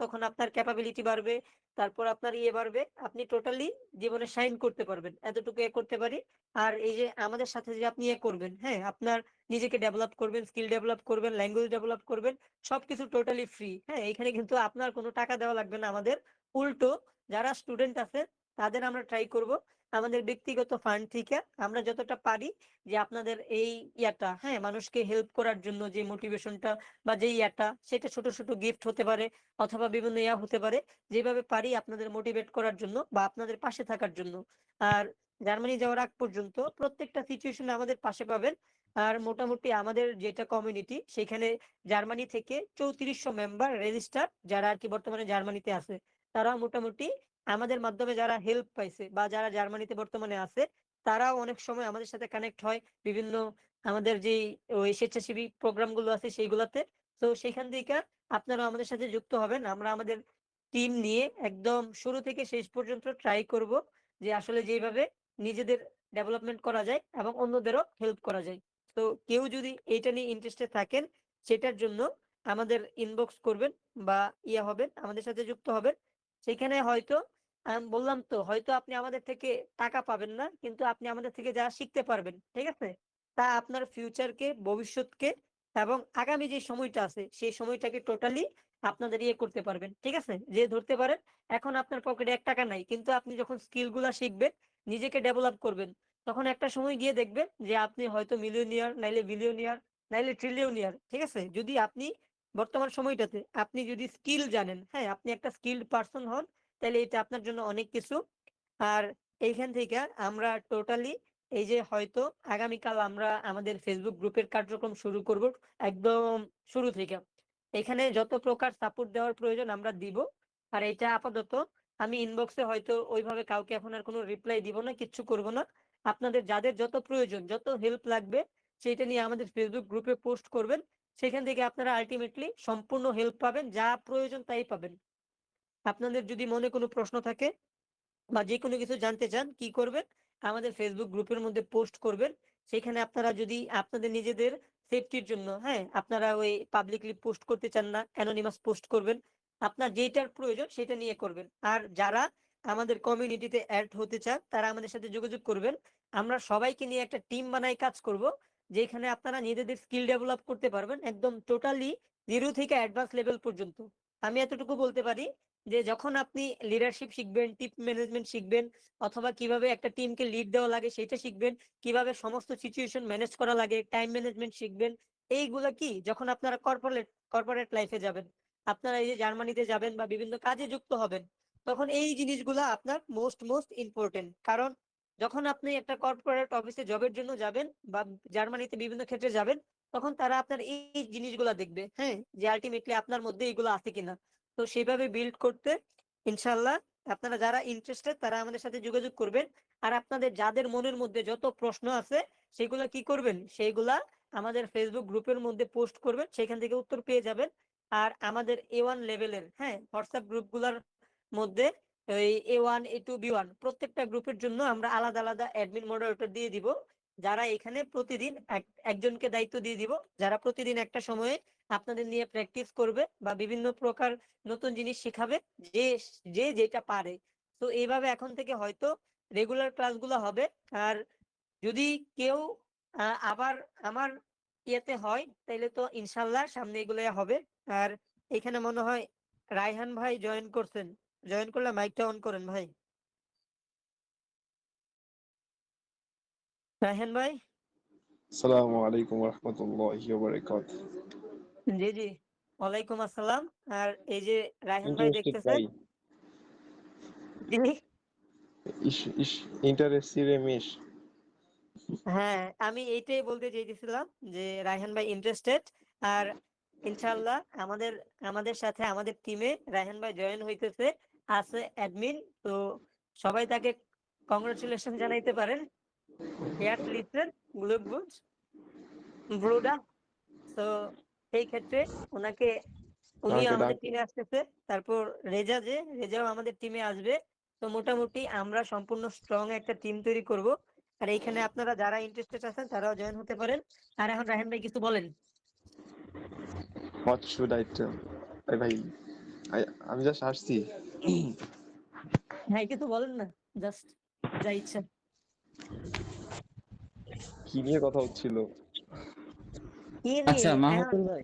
তখন আপনার ক্যাপাবিলিটি বাড়বে, তারপর আপনার ইয়ে বাড়বে, আপনি টোটালি জীবনে শাইন করতে পারবেন, এতটুকু করতে পারি। আর এই যে আমাদের সাথে যে আপনি করবেন, হ্যাঁ, আপনার নিজেকে ডেভেলপ করবেন, স্কিল ডেভেলপ করবেন, ল্যাঙ্গুয়েজ ডেভেলপ করবেন, সবকিছু টোটালি ফ্রি। হ্যাঁ, এখানে কিন্তু আপনার কোনো টাকা দেওয়া লাগবে না আমাদের। উল্টো যারা স্টুডেন্ট আছে তাদের আমরা ট্রাই করব আমাদের ব্যক্তিগত ফান্ড থেকে আমরা যতটা পারি যে আপনাদের এই ইয়াটা, হ্যাঁ, মানুষকে হেল্প করার জন্য যে মোটিভেশনটা বা যে ইয়াটা, সেটা ছোট ছোট গিফট হতে পারে অথবা বিভিন্ন ইয়া হতে পারে, যেভাবে পারি আপনাদের মোটিভেট করার জন্য বা আপনাদের পাশে থাকার জন্য। আর জার্মানি যাওয়ার আগ পর্যন্ত প্রত্যেকটা সিচুয়েশনে আমাদের পাশে পাবেন। আর মোটামুটি আমাদের যেটা কমিউনিটি, সেখানে জার্মানি থেকে 3400 মেম্বার রেজিস্টার যারা আর কি বর্তমানে জার্মানিতে আছে, তারা মোটামুটি আমাদের মাধ্যমে যারা হেল্প পাইছে বা যারা জার্মানিতে বর্তমানে আছে, তারাও অনেক সময় আমাদের সাথে কানেক্ট হয় বিভিন্ন আমাদের যে ওই স্বেচ্ছাসেবী প্রোগ্রাম গুলো আছে সেইগুলাতে। তো সেখান থেকে আপনারা আমাদের সাথে যুক্ত হবেন। আমরা আমাদের টিম নিয়ে একদম শুরু থেকে শেষ পর্যন্ত ট্রাই করব যে আসলে যেভাবে নিজেদের ডেভেলপমেন্ট করা যায় এবং অন্যদেরও হেল্প করা যায়। তো কেউ যদি এইটা নিয়ে ইন্টারেস্টেড থাকেন, সেটার জন্য আমাদের ইনবক্স করবেন বা ইয়া হবেন, আমাদের সাথে যুক্ত হবেন। সেখানে হয়তো আমি বললাম তো, হয়তো আপনি আমাদের থেকে টাকা পাবেন না, কিন্তু আপনি আমাদের থেকে যা শিখতে পারবেন, ঠিক আছে, তা আপনার ফিউচারকে, ভবিষ্যৎকে এবং আগামী যে সময়টা আছে সেই সময়টাকে টোটালি আপনাদের ইয়ে করতে পারবেন। ঠিক আছে, যে ধরতে পারেন এখন আপনার পকেটে 1 টাকা নাই, কিন্তু আপনি যখন স্কিল গুলা শিখবেন, নিজেকে ডেভেলপ করবেন, তখন একটা সময় গিয়ে দেখবেন যে আপনি হয়তো মিলিয়নিয়ার, নাইলে বিলিয়নিয়ার, নাইলে ট্রিলিয়নিয়ার। ঠিক আছে, যদি আপনি বর্তমান সময়টাতে আপনি যদি স্কিল জানেন, হ্যাঁ, আপনি একটা স্কিল্ড পারসন হন, তাহলে এটা আপনার জন্য অনেক কিছু। আর এইখান থেকে আমরা টোটালি এই যে হয়তো আগামীকাল আমরা আমাদের ফেসবুক গ্রুপের কার্যক্রম শুরু করব একদম শুরু থেকে। এখানে যত প্রকার সাপোর্ট দেওয়ার প্রয়োজন আমরা দিব। আর এটা আপাতত আমি ইনবক্সে হয়তো ওইভাবে কাউকে এখন আর কোনো রিপ্লাই দিব না, কিচ্ছু করব না। আপনাদের যাদের যত প্রয়োজন, যত হেল্প লাগবে, সেটা নিয়ে আমাদের ফেসবুক গ্রুপে পোস্ট করবেন। সেখান থেকে আপনারা আলটিমেটলি সম্পূর্ণ হেল্প পাবেন, যা প্রয়োজন তাই পাবেন। আপনাদের যদি মনে কোনো প্রশ্ন থাকে বা যে কোনো কিছু জানতে চান, কি করবেন, আমাদের ফেসবুক গ্রুপের মধ্যে পোস্ট করবেন। সেখানে আপনারা যদি আপনাদের নিজেদের সেফটির জন্য, হ্যাঁ, আপনারা ওই পাবলিকলি পোস্ট করতে চান না, অ্যানোনিমাস পোস্ট করবেন। আপনার যেটার প্রয়োজন সেটা নিয়ে করবেন। আর যারা আমাদের কমিউনিটিতে অ্যাড হতে চান তারা আমাদের সাথে যোগাযোগ করবেন। আমরা সবাইকে নিয়ে একটা টিম বানাই কাজ করব, যেখানে আপনারা নিজেদের স্কিল ডেভেলপ করতে পারবেন একদম টোটালি 0 থেকে অ্যাডভান্স লেভেল পর্যন্ত। আমি এতটুকু বলতে পারি যে যখন আপনি লিডারশিপ শিখবেন, টিম ম্যানেজমেন্ট শিখবেন, অথবা কিভাবে একটা টিমকে লিড দেওয়া লাগে সেটা শিখবেন, কিভাবে সমস্ত সিচুয়েশন ম্যানেজ করা লাগে, টাইম ম্যানেজমেন্ট শিখবেন, এইগুলা কি যখন আপনারা কর্পোরেট লাইফে যাবেন, আপনারা এই যে জার্মানিতে যাবেন বা বিভিন্ন কাজে যুক্ত হবেন, তখন এই জিনিসগুলা আপনার মোস্ট ইম্পর্টেন্ট। কারণ যখন আপনি একটা কর্পোরেট অফিসে জবের জন্য যাবেন বা জার্মানিতে বিভিন্ন ক্ষেত্রে যাবেন, তখন তারা আপনার এই জিনিসগুলা দেখবে, হ্যাঁ, যে আলটিমেটলি আপনার মধ্যে এগুলো আছে কিনা। তো সেভাবে বিল্ড করতে ইনশাল্লাহ আপনারা যারা ইন্টারেস্টেড তারা আমাদের সাথে যোগাযোগ করবেন। আর আপনাদের যাদের মনের মধ্যে যত প্রশ্ন আছে সেগুলা কি করবেন, সেইগুলা আমাদের ফেসবুক গ্রুপের মধ্যে পোস্ট করবেন, সেখান থেকে উত্তর পেয়ে যাবেন। আর আমাদের A1 লেভেলের, হ্যাঁ, হোয়াটসঅ্যাপ গ্রুপগুলোর মধ্যে এই A1 A2 B1 প্রত্যেকটা গ্রুপের জন্য আমরা আলাদা আলাদা অ্যাডমিন মডারেটর দিয়ে দিব, যারা এখানে প্রতিদিন একজনকে দায়িত্ব দিয়ে দিব, যারা প্রতিদিন একটা সময়ে আপনাদের নিয়ে প্র্যাকটিস করবে বা বিভিন্ন প্রকার নতুন জিনিস শেখাবে, যে যে যেটা পারে। তো এইভাবে এখন থেকে হয়তো রেগুলার ক্লাসগুলো হবে। আর যদি কেউ আবার আমার ইয়েতে হয়, তাইলে তো ইনশাল্লাহ সামনে এগুলো হবে। আর এখানে মনে হয় রায়হান ভাই জয়েন করছেন, জয়েন করলে মাইকটা অন করেন ভাই। রায়হান ভাই। السلام عليكم ورحمة الله وبركاته. জি জি, ওয়ালাইকুম আসসালাম। আর এই যে রায়হান ভাই Interested দেখতেছেন, by G, iş interessiere mich. হ্যাঁ, আমি এইটাই বলতে চাইতেছিলাম যে রায়হান ভাই ইন্টারেস্টেড। আর ইনশাআল্লাহ আমাদের আমাদের সাথে আমাদের টিমে রায়হান ভাই জয়েন হইতেছে, আছে অ্যাডমিন। তো সবাই তাকে কংগ্রাচুলেশন জানাইতে পারেন। হেয়ার লিস্টেড গ্লুকবুজ ব্রুডা। তো সেই ক্ষেত্রে ওনাকে উনিও আমাকে আমাদের ডাক টিমে আসতেছে। তারপর রেজাও আমাদের টিমে আসবে। তো মোটামুটি আমরা সম্পূর্ণ স্ট্রং একটা টিম তৈরি করব। আর এইখানে আপনারা যারা ইন্টারেস্টেড আছেন তারাও জয়েন হতে পারেন। আর এখন রায়হান ভাই কিছু বলেন। What should I tell? ভাই আমি জাস্ট আসছি। হ্যাঁ, কিছু বলেন না, জাস্ট যা ইচ্ছা। কি নিয়ে কথা হচ্ছিল? কি আচ্ছা নিয়ে এখন? মাহমুদুল ভাই,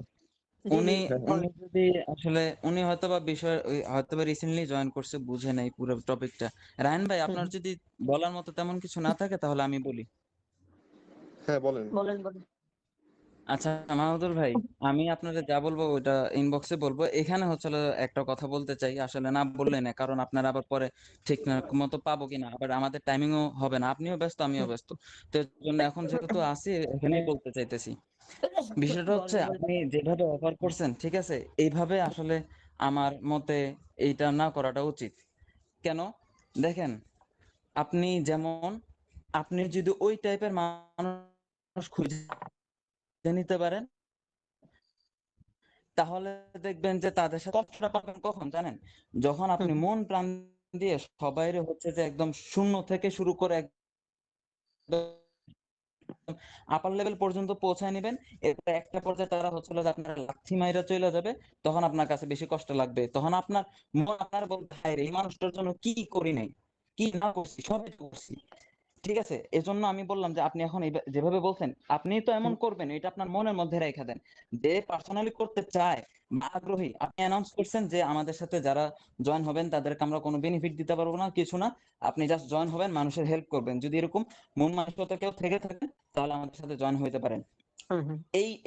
জি উনি জি বলেন। উনি যদি আসলে উনি হয়তোবা বিষয় হয়তোবা রিসেন্টলি জয়েন করছে, বুঝে নাই পুরো টপিকটা। রায়হান ভাই, আপনার যদি বলার মতো তেমন কিছু না থাকে তাহলে আমি বলি। হ্যাঁ বলেন। বলেন বলেন। আচ্ছা মাহমুদুল ভাই, আমি আপনাদের যা বলবো ওইটা ইনবক্সে বলবো। এখানে হচ্ছে হলো একটা কথা বলতে চাই, আসলে না বললে না, কারণ আপনারা আবার পরে ঠিক না মতো পাবো কিনা, আবার আমাদের টাইমিংও হবে না, আপনিও ব্যস্ত আমিও ব্যস্ত। তো এর জন্য এখন যেহেতু আছি এখানেই বলতে চাইতেছি। বিষয়টা হচ্ছে, বলেন বলেন। আপনি যেভাবে অফার করছেন ঠিক আছে, এইভাবে আসলে আমার মতে এইটা না করাটা উচিত। কেন? দেখেন, আপনি যেমন, আপনি যদি ওই টাইপের মানুষ খুঁজে নিতে পারেন, তাহলে দেখবেন যে তাদের সাথে কষ্টটা পাবেন কখন জানেন? যখন আপনি মন প্রাণ দিয়ে সবাইরে হচ্ছে যে একদম শূন্য থেকে শুরু করে একদম আপার লেভেল পর্যন্ত পৌঁছায় নেবেন। এরপর একটা পর্যায়ে তারা হচ্ছিল যে আপনার লাথি মাইরা চলে যাবে, তখন আপনার কাছে বেশি কষ্ট লাগবে। তখন আপনার মন আপনার বলতে, হায় রে, এই মানুষটার জন্য কি করি নাই, কি না করছি, সবই তো করছি। ঠিক আছে, এজন্য আমি বললাম যে আপনি এখন যেভাবে বলছেন, আপনি তো এমন করবেন, এটা আপনার মনের মধ্যে রেখে দেন। যে পার্সোনালি করতে চায় বা আগ্রহী, আপনি অ্যানাউন্স করছেন যে আমাদের সাথে যারা জয়েন হবেন তাদেরকে আমরা কোনো বেনিফিট দিতে পারবো না, কিছু না, আপনি জাস্ট জয়েন হবেন, মানুষের হেল্প করবেন। যদি এরকম মন মানসিকতা কেউ থেকে থাকেন তাহলে আমাদের সাথে জয়েন হইতে পারেন।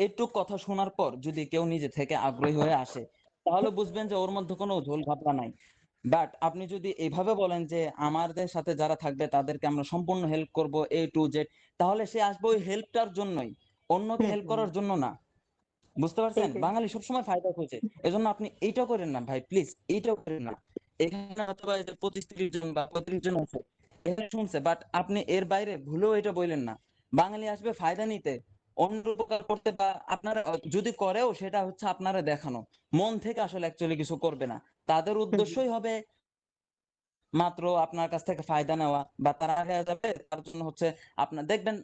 এইটুক কথা শোনার পর যদি কেউ নিজে থেকে আগ্রহী হয়ে আসে, তাহলে বুঝবেন যে ওর মধ্যে কোনো ঝোল ঝাপটা নাই। বাট আপনি যদি এইভাবে বলেন যে আমাদের সাথে যারা থাকবে তাদেরকে আমরা সম্পূর্ণ হেল্প করব A to Z, তাহলে সে আসবে ওই হেল্পটার জন্যই, অন্যকে হেল্প করার জন্য না। বুঝতে পারছেন? বাঙালি সবসময় ফায়দা খোঁজে। এজন্য আপনি এইটা করেন না ভাই, প্লিজ এইটাও করেন না। এখানে অথবা 25-30 জন বা 35 জন আছে, এখানে শুনছে, বাট আপনি এর বাইরে ভুলেও এটা বললেন না। বাঙালি আসবে ফায়দা নিতে, অন্য উপকার করতে, বা আপনারা যদি করেও সেটা হচ্ছে আপনারা দেখানো, মন থেকে আসলে অ্যাকচুয়ালি কিছু করবে না। তাদের উদ্দেশ্যই হবে মাত্র আপনার কাছ থেকে ফায়দা নেওয়া, বা তারা আগে যাবে তার জন্য হচ্ছে আপনার দেখবেন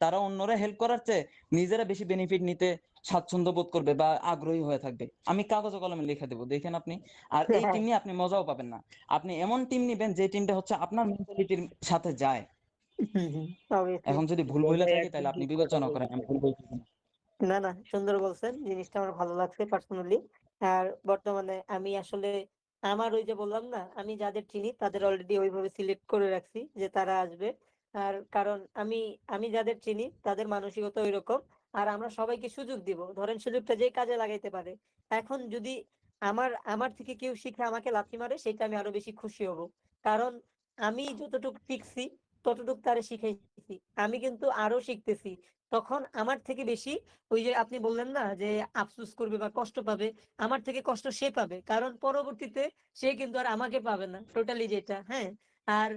তারা অন্যরা হেল্প করার চেয়ে নিজেরা বেশি বেনিফিট নিতে স্বাচ্ছন্দ্য বোধ করবে বা আগ্রহী হয়ে থাকবে। আমি কাগজে কলমে লিখে দেবো, দেখেন আপনি। আর এই টিম নিয়ে আপনি মজাও পাবেন না। আপনি এমন টিম নিবেন যে টিমটা হচ্ছে আপনার মেন্টালিটির সাথে যায়। এখন যদি ভুল বলে থাকি তাহলে আপনি বিবেচনা করেন আমি ভুল বলছি কিনা। না না, সুন্দর বলছেন, জিনিসটা আমার ভালো লাগছে পার্সোনালি। আর বর্তমানে আমি আসলে আমার ওই যে বললাম না, আমি যাদের চিনি তাদের অলরেডি ওইভাবে সিলেক্ট করে রাখছি যে তারা আসবে। আর কারণ আমি আমি যাদের চিনি তাদের মানসিকতা ওইরকম। আর আমরা সবাইকে সুযোগ দিব, ধরেন সুযোগটা যে কাজে লাগাইতে পারে। এখন যদি আমার আমার থেকে কেউ শিখে আমাকে লাথি মারে, সেটা আমি আরো বেশি খুশি হব। কারণ আমি যতটুকু শিখছি ততটুকু তারে শিখাইছি, আমি কিন্তু আরো শিখতেছি। তখন আমার থেকে বেশি ওই যে আপনি বললেন না যে আফসোস করবে বা কষ্ট পাবে, আমার থেকে কষ্ট সে পাবে, কারণ পরবর্তীতে সে কিন্তু আর আমাকে পাবে না, টোটালি যেটা। হ্যাঁ। আর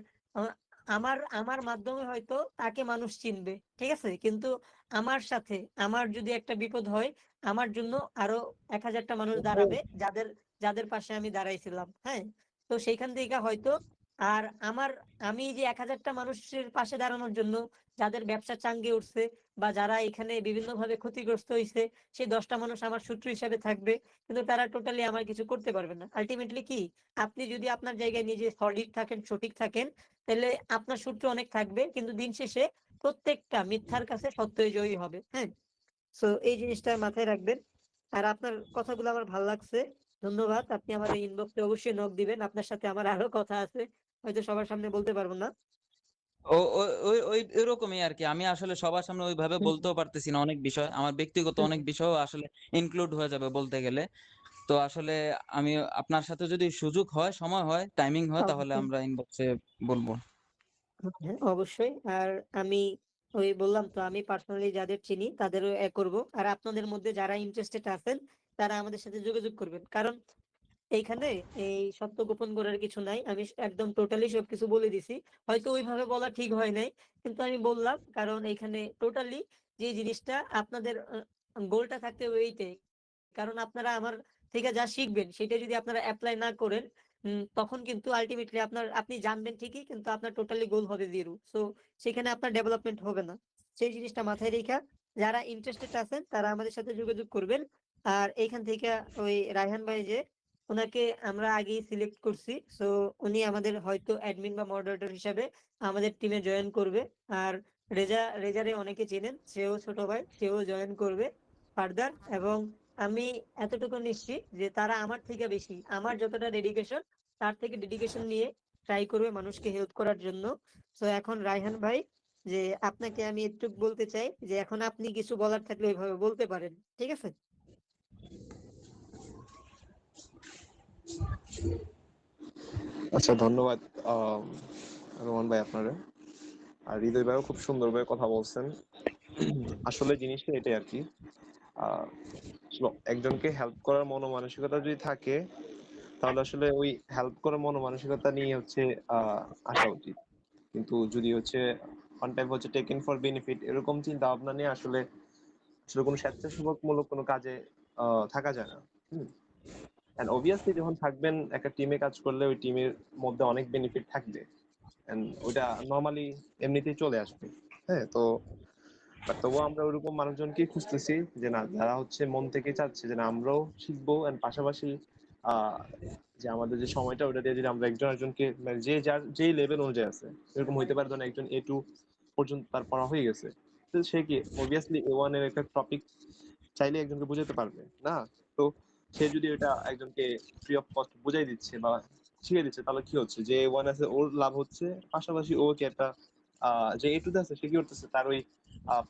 আমার আমার মাধ্যমে হয়তো তাকে মানুষ চিনবে, ঠিক আছে, কিন্তু আমার সাথে আমার যদি একটা বিপদ হয়, আমার জন্য আরো 1000টা মানুষ দাঁড়াবে যাদের যাদের পাশে আমি দাঁড়াইছিলাম। হ্যাঁ। তো সেইখান থেকে হয়তো আর আমি যে 1000টা মানুষের পাশে দাঁড়ানোর জন্য যাদের ব্যবসা চাঙ্গে উঠছে বা যারা এখানে বিভিন্ন ভাবে ক্ষতিগ্রস্ত হয়েছে, সেই 10টা মানুষ আমার শত্রু হিসাবে থাকবে, কিন্তু তারা টোটালি আমার কিছু করতে পারবে না। আলটিমেটলি কি, আপনি যদি আপনার জায়গায় নিজে সলিড থাকেন, সঠিক থাকেন, তাহলে আপনার শত্রু অনেক থাকবে, কিন্তু দিন শেষে প্রত্যেকটা মিথ্যার কাছে সত্যই জয়ী হবে। হ্যাঁ। সো এই জিনিসটা মাথায় রাখবেন। আর আপনার কথাগুলো আমার ভালো লাগছে, ধন্যবাদ। আপনি আমার ইনবক্সে অবশ্যই নক দিবেন, আপনার সাথে আমার আরো কথা আছে, হয়তো সবার সামনে বলতে পারবো না। ও ওই ওই ওই এরকমই আর কি। আমি আসলে সবার সামনে ওইভাবে বলতেও পারতেছি না, অনেক বিষয় আমার ব্যক্তিগত অনেক বিষয় আসলে ইনক্লুড হয়ে যাবে বলতে গেলে। তো আসলে আমি আপনার সাথে যদি সুযোগ হয়, সময় হয়, টাইমিং হয়, তাহলে অবশ্যই। আমরা ইনবক্সে বলবো। হ্যাঁ, অবশ্যই। আর আমি ওই বললাম তো, আমি পার্সোনালি যাদের চিনি তাদেরও করব। আর আপনাদের মধ্যে যারা ইন্টারেস্টেড আছেন তারা আমাদের সাথে যোগাযোগ করবেন। কারণ এইখানে এই সত্য গোপন করার কিছু নাই। আমি একদম টোটালি সবকিছু বলে দিছি। হয়তো ওইভাবে বলা ঠিক হয় নাই। কিন্তু আমি বললাম কারণ এইখানে টোটালি যে জিনিসটা আপনাদের গোলটা থাকতে হবে এইটাই। কারণ আপনারা আমার থেকে যা শিখবেন সেটা যদি আপনারা এপ্লাই না করেন তখন কিন্তু আল্টিমেটলি আপনি জানবেন ঠিকই কিন্তু আপনার টোটালি গোল হবে 0। সো সেখানে আপনার ডেভেলপমেন্ট হবে না। সেই জিনিসটা মাথায় রেখা যারা ইন্টারেস্টেড আছেন তারা আমাদের সাথে যোগাযোগ করবেন। আর এইখান থেকে ওই রায়হান ভাই যে ওনাকে আমরা আগেই সিলেক্ট করছি। সো উনি আমাদের হয়তো অ্যাডমিন বা মডারেটর হিসাবে আমাদের টিমে জয়েন করবে। আর রেজারে অনেকে চেনেন, সেও ছোট ভাই, সেও জয়েন করবে ফার্দার। এবং আমি এতটুকু নিশ্চিত যে তারা আমার থেকে বেশি, আমার যতটা ডেডিকেশন তার থেকে ডেডিকেশন নিয়ে ট্রাই করবে মানুষকে হেল্প করার জন্য। তো এখন রায়হান ভাই যে আপনাকে আমি একটু বলতে চাই যে এখন আপনি কিছু বলার থাকলে ওইভাবে বলতে পারেন, ঠিক আছে? আচ্ছা, ধন্যবাদ রোমান ভাই আপনারে। আর হৃদয় ভাইও খুব সুন্দরভাবে কথা বলছেন। আসলে জিনিসটা এটাই আর কি, একজনকে হেল্প করার মনোমানসিকতা যদি থাকে তাহলে আসলে ওই হেল্প করার মনোমানসিকতা নিয়ে হচ্ছে আসা উচিত। কিন্তু যদি হচ্ছে অন টাইম হচ্ছে টেকেন ফর বেনিফিট এরকম চিন্তা ভাবনা নিয়ে আসলে আসলে কোনো স্বেচ্ছাসেবকমূলক কোনো কাজে থাকা যায় না। এন্ড অবভিয়াসলি যখন থাকবেন একটা টিমে কাজ করলে ওই টিমের মধ্যে অনেক বেনিফিট থাকবে, এন্ড ওটা নর্মালি এমনিতেই চলে আসবে। হ্যাঁ, তো তবুও আমরা ওইরকম মানুষজনকেই খুঁজতেছি যে না, যারা হচ্ছে মন থেকে চাচ্ছে যে না আমরাও শিখবো এন্ড পাশাপাশি আহ যে আমাদের যে সময়টা ওটা দিয়ে যদি আমরা একজন একজনকে মানে যে যার যেই লেভেল অনুযায়ী আছে, এরকম হইতে পারে ধরেন একজন A2 পর্যন্ত তার পড়া হয়ে গেছে, তো সে কি অবভিয়াসলি A1 এর একটা টপিক চাইলে একজনকে বুঝাতে পারবে না? তো সে যদি এটা একজনকে ফ্রি অফ কস্ট বুঝাই দিচ্ছে বা শিখিয়ে দিচ্ছে তাহলে কি হচ্ছে, যে A1 আছে ওর লাভ হচ্ছে, পাশাপাশি ও কি একটা যে A2 তে আছে সে কি করতেছে, তার ওই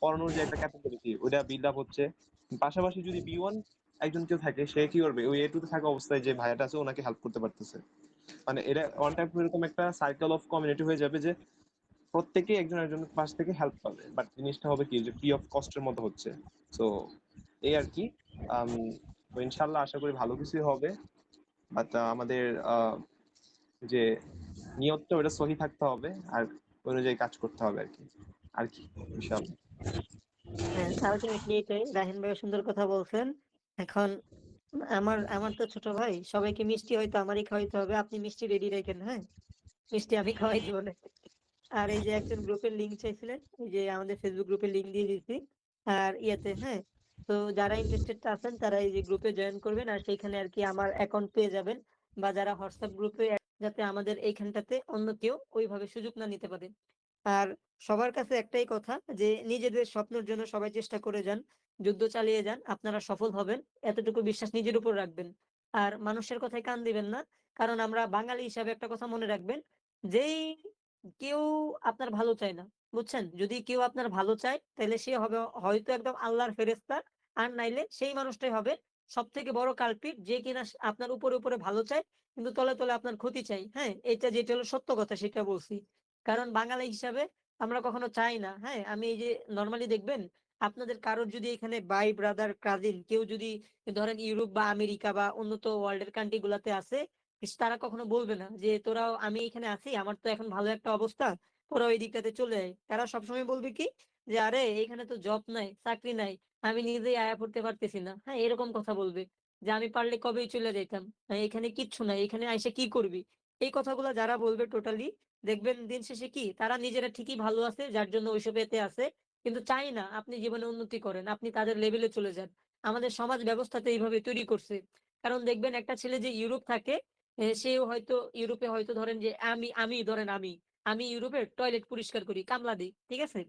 পড়ানোর যে একটা ক্যাপাবিলিটি ওটা বিল্ড আপ হচ্ছে। পাশাপাশি যদি B1 একজন কেউ থাকে সে কি করবে, ওই A2 তে থাকা অবস্থায় যে ভাইয়াটা আছে ওনাকে হেল্প করতে পারতেছে। মানে এটা ওয়ান টাইপ এরকম একটা সাইকেল অফ কমিউনিটি হয়ে যাবে যে প্রত্যেকেই একজন একজনের পাশ থেকে হেল্প পাবে, বাট জিনিসটা হবে কি যে ফ্রি অফ কস্টের মতো হচ্ছে। সো এই আর কি। তো ইনশাল্লাহ আশা করি ভালো কিছুই হবে, বাট আমাদের যে নিয়তটা ওটা সহি থাকতে হবে আর ওই অনুযায়ী কাজ করতে হবে আর কি ইনশাল্লাহ। হ্যাঁ, আলটিমেটলি এটাই। রাহিন ভাই সুন্দর কথা বলছেন। এখন আমার তো ছোট ভাই, সবাইকে মিষ্টি হয়তো আমারই খাওয়াইতে হবে। আপনি মিষ্টি রেডি রাখেন, হ্যাঁ? মিষ্টি আমি খাওয়াই দিব না। আর এই যে একজন গ্রুপের লিংক চাইছিলেন, এই যে আমাদের ফেসবুক গ্রুপের লিংক দিয়ে দিচ্ছি। আর ইয়াতে, হ্যাঁ, তো যারা ইন্টারেস্টেড আছেন তারা এই যে গ্রুপে জয়েন করবেন আর সেইখানে আর কি আমার অ্যাকাউন্ট পেয়ে যাবেন। বা যারা হোয়াটসঅ্যাপ গ্রুপে, যাতে আমাদের এইখানটাতে অন্য কেউ ওইভাবে সুযোগ না নিতে পারে। আর সবার কাছে একটাই কথা যে নিজেদের স্বপ্নের জন্য সবাই চেষ্টা করে যান, যুদ্ধ চালিয়ে যান, আপনারা সফল হবেন। এতটুকু বিশ্বাস নিজের উপর রাখবেন। আর মানুষের কথায় কান দিবেন না। কারণ আমরা বাঙালি হিসাবে একটা কথা মনে রাখবেন, যেই কেউ আপনার ভালো চায় না, বুঝছেন? যদি কেউ আপনার ভালো চায় তাহলে সে হবে হয়তো একদম আল্লাহর ফেরেশতা, আর নাইলে সেই মানুষটাই হবে সবথেকে বড় কালপিট, যে কিনা আপনার উপরে উপরে ভালো চায় কিন্তু তলে তলে আপনার ক্ষতি চাই। হ্যাঁ, এটা যেটা হলো সত্য কথা সেটা বলছি। কারণ বাঙালি হিসাবে আমরা কখনো চাই না, হ্যাঁ, আমি এই যে নরমালি দেখবেন আপনাদের কারোর যদি এখানে ভাই ব্রাদার কাজিন কেউ যদি ধরেন ইউরোপ বা আমেরিকা বা উন্নত ওয়ার্ল্ডের কান্ট্রি গুলাতে আছে, তারা কখনো বলবে না যে তোরাও, আমি এখানে আছি, আমার তো এখন ভালো একটা অবস্থা, তোরা ওই দিকটাতে চলে আয়। তারা সবসময় বলবে কি যে আরে এখানে তো জব নাই, চাকরি নাই, আমি নিজেই আয়া পড়তে পারতেছি না। হ্যাঁ, এরকম কথা বলবে যে আমি পারলে কবেই চলে যেতাম, হ্যাঁ, এখানে কিচ্ছু নাই, এখানে আইসা কি করবি। এই কথাগুলো যারা বলবে টোটালি দেখবেন দিন শেষে কি তারা নিজেরা ঠিকই ভালো আছে, যার জন্য ওইসব এতে আছে, কিন্তু চাই না আপনি জীবনে উন্নতি করেন, আপনি তাদের লেভেলে চলে যান। আমাদের সমাজ ব্যবস্থাতে এইভাবে তৈরি করছে। কারণ দেখবেন একটা ছেলে যে ইউরোপ থাকে, সেও হয়তো ইউরোপে হয়তো ধরেন যে আমি ধরেন আমি ইউরোপের টয়লেট পরিষ্কার করি, কামলা দিই, ঠিক আছে?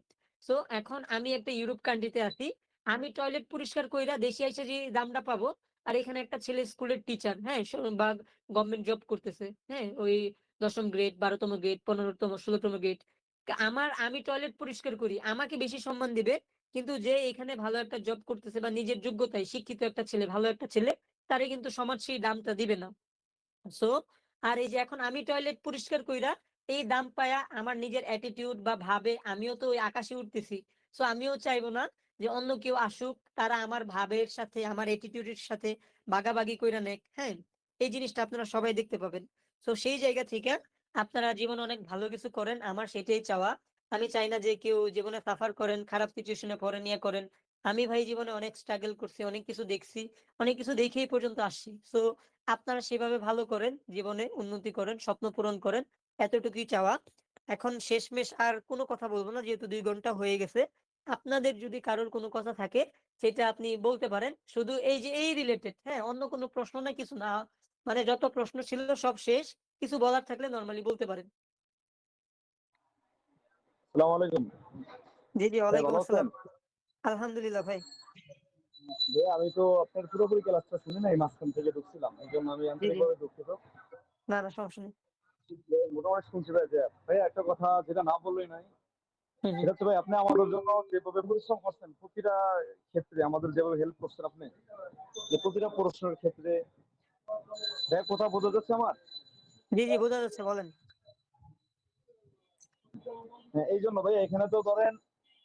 সো এখন আমি একটা ইউরোপ কান্ট্রিতে আছি, আমি টয়লেট পরিষ্কার কইরা দেশে এসে যে দামটা পাবো, আর এখানে একটা ছেলে স্কুলের টিচার, হ্যাঁ, বা গভর্নমেন্ট জব করতেছে, হ্যাঁ, ওই 10ম গ্রেড, 12তম গ্রেড, 15তম, 16তম গ্রেড, আমি টয়লেট পরিষ্কার করি, আমাকে বেশি সম্মান দিবে। কিন্তু যে এখানে ভালো একটা জব করতেছে বা নিজের যোগ্যতায় শিক্ষিত একটা ছেলে, ভালো একটা ছেলে, তারে কিন্তু সমাজ সেই দামটা দিবে না। সো আর এই যে এখন আমি টয়লেট পরিষ্কার কইরা এই দাম পায়া আমার নিজের অ্যাটিটিউড বা ভাবে আমিও তো ওই আকাশে উঠতেছি। সো আমিও চাইবো না যে অন্য কেউ আসুক, তারা আমার ভাবের সাথে আমার অ্যাটিটিউডের সাথে ভাগাভাগি কইরা নেক, হ্যাঁ? এই জিনিসটা আপনারা সবাই দেখতে পাবেন। সো সেই জায়গা থেকে আপনারা জীবনে অনেক ভালো কিছু করেন, আমার সেটাই চাওয়া। আমি চাই না যে কেউ জীবনে সাফার করেন, খারাপ সিচুয়েশন এ পড়েন, ইয়ে করেন। আমি ভাই জীবনে অনেক স্ট্রাগল করছি, অনেক কিছু দেখছি, অনেক কিছু দেখেই এই পর্যন্ত আসছি। সো আপনারা সেভাবে ভালো করেন, জীবনে উন্নতি করেন, স্বপ্ন পূরণ করেন। এতটুকুই চাওয়া। এখন শেষমেশ আর কোনো কথা বলব না, যেহেতু ২ ঘন্টা হয়ে গেছে। আপনাদের যদি কারোর কোনো কথা থাকে সেটা আপনি বলতে পারেন। শুধু এই যে এই রিলেটেড, হ্যাঁ? অন্য কোনো প্রশ্ন না, কিছু না। মানে যত প্রশ্ন ছিল সব শেষ। কিছু বলার থাকলে নরমালি বলতে পারেন। আসসালামু আলাইকুম। জি, জি, ভাই ওয়ালাইকুম ভালো আছেন? আসসালাম। আলহামদুলিল্লাহ ভাই। ভাই আমি তো আপনার পুরোপুরি ক্লাসটা শুনি নাই, মাঝখান থেকে ঢুকছিলাম। এজন্য আমি জি, জি। আন্তরিকভাবে দুঃখিত। না, না, সমস্যা নেই। মোটামুটি শুনছি ভাই যে ভাই একটা কথা যেটা না বললেই নাই। হুম, হুম। সেটা হচ্ছে ভাই আপনি আমাদের জন্য যেভাবে পরিশ্রম করছেন প্রতিটা ক্ষেত্রে আমাদের যেভাবে হেল্প করছেন আপনি, যে প্রতিটা প্রশ্নের ক্ষেত্রে ভাই কথা বোঝা যাচ্ছে আমার? জি, জি, বোঝা যাচ্ছে, বলেন। হ্যাঁ, এই জন্য ভাই এখানে তো ধরেন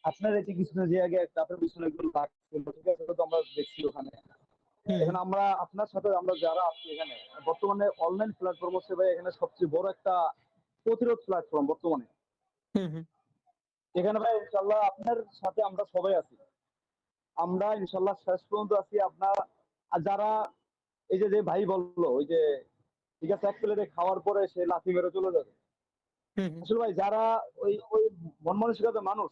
আপনার এই যে কিছু যে আগে আপনার পিছনে একজন লাগছিল, ঠিক আছে? সেটা তো আমরা দেখছি ওখানে। হুম, হুম। এখানে আমরা আপনার সাথে আমরা যারা আছি এখানে বর্তমানে অনলাইন প্ল্যাটফর্ম হচ্ছে ভাই এখানে সবচেয়ে বড় একটা প্রতিরোধ প্ল্যাটফর্ম বর্তমানে। হুম, হুম। এখানে ভাই ইনশাল্লাহ আপনার সাথে আমরা সবাই আছি। আমরা ইনশাল্লাহ শেষ পর্যন্ত আছি। আপনার আর যারা এই যে ভাই বললো ওই যে ঠিক আছে এক প্লেটে খাওয়ার পরে সে লাথি মেরে চলে যাবে। হুম, হুম। আসলে ভাই যারা ওই ওই মন মানসিকতার মানুষ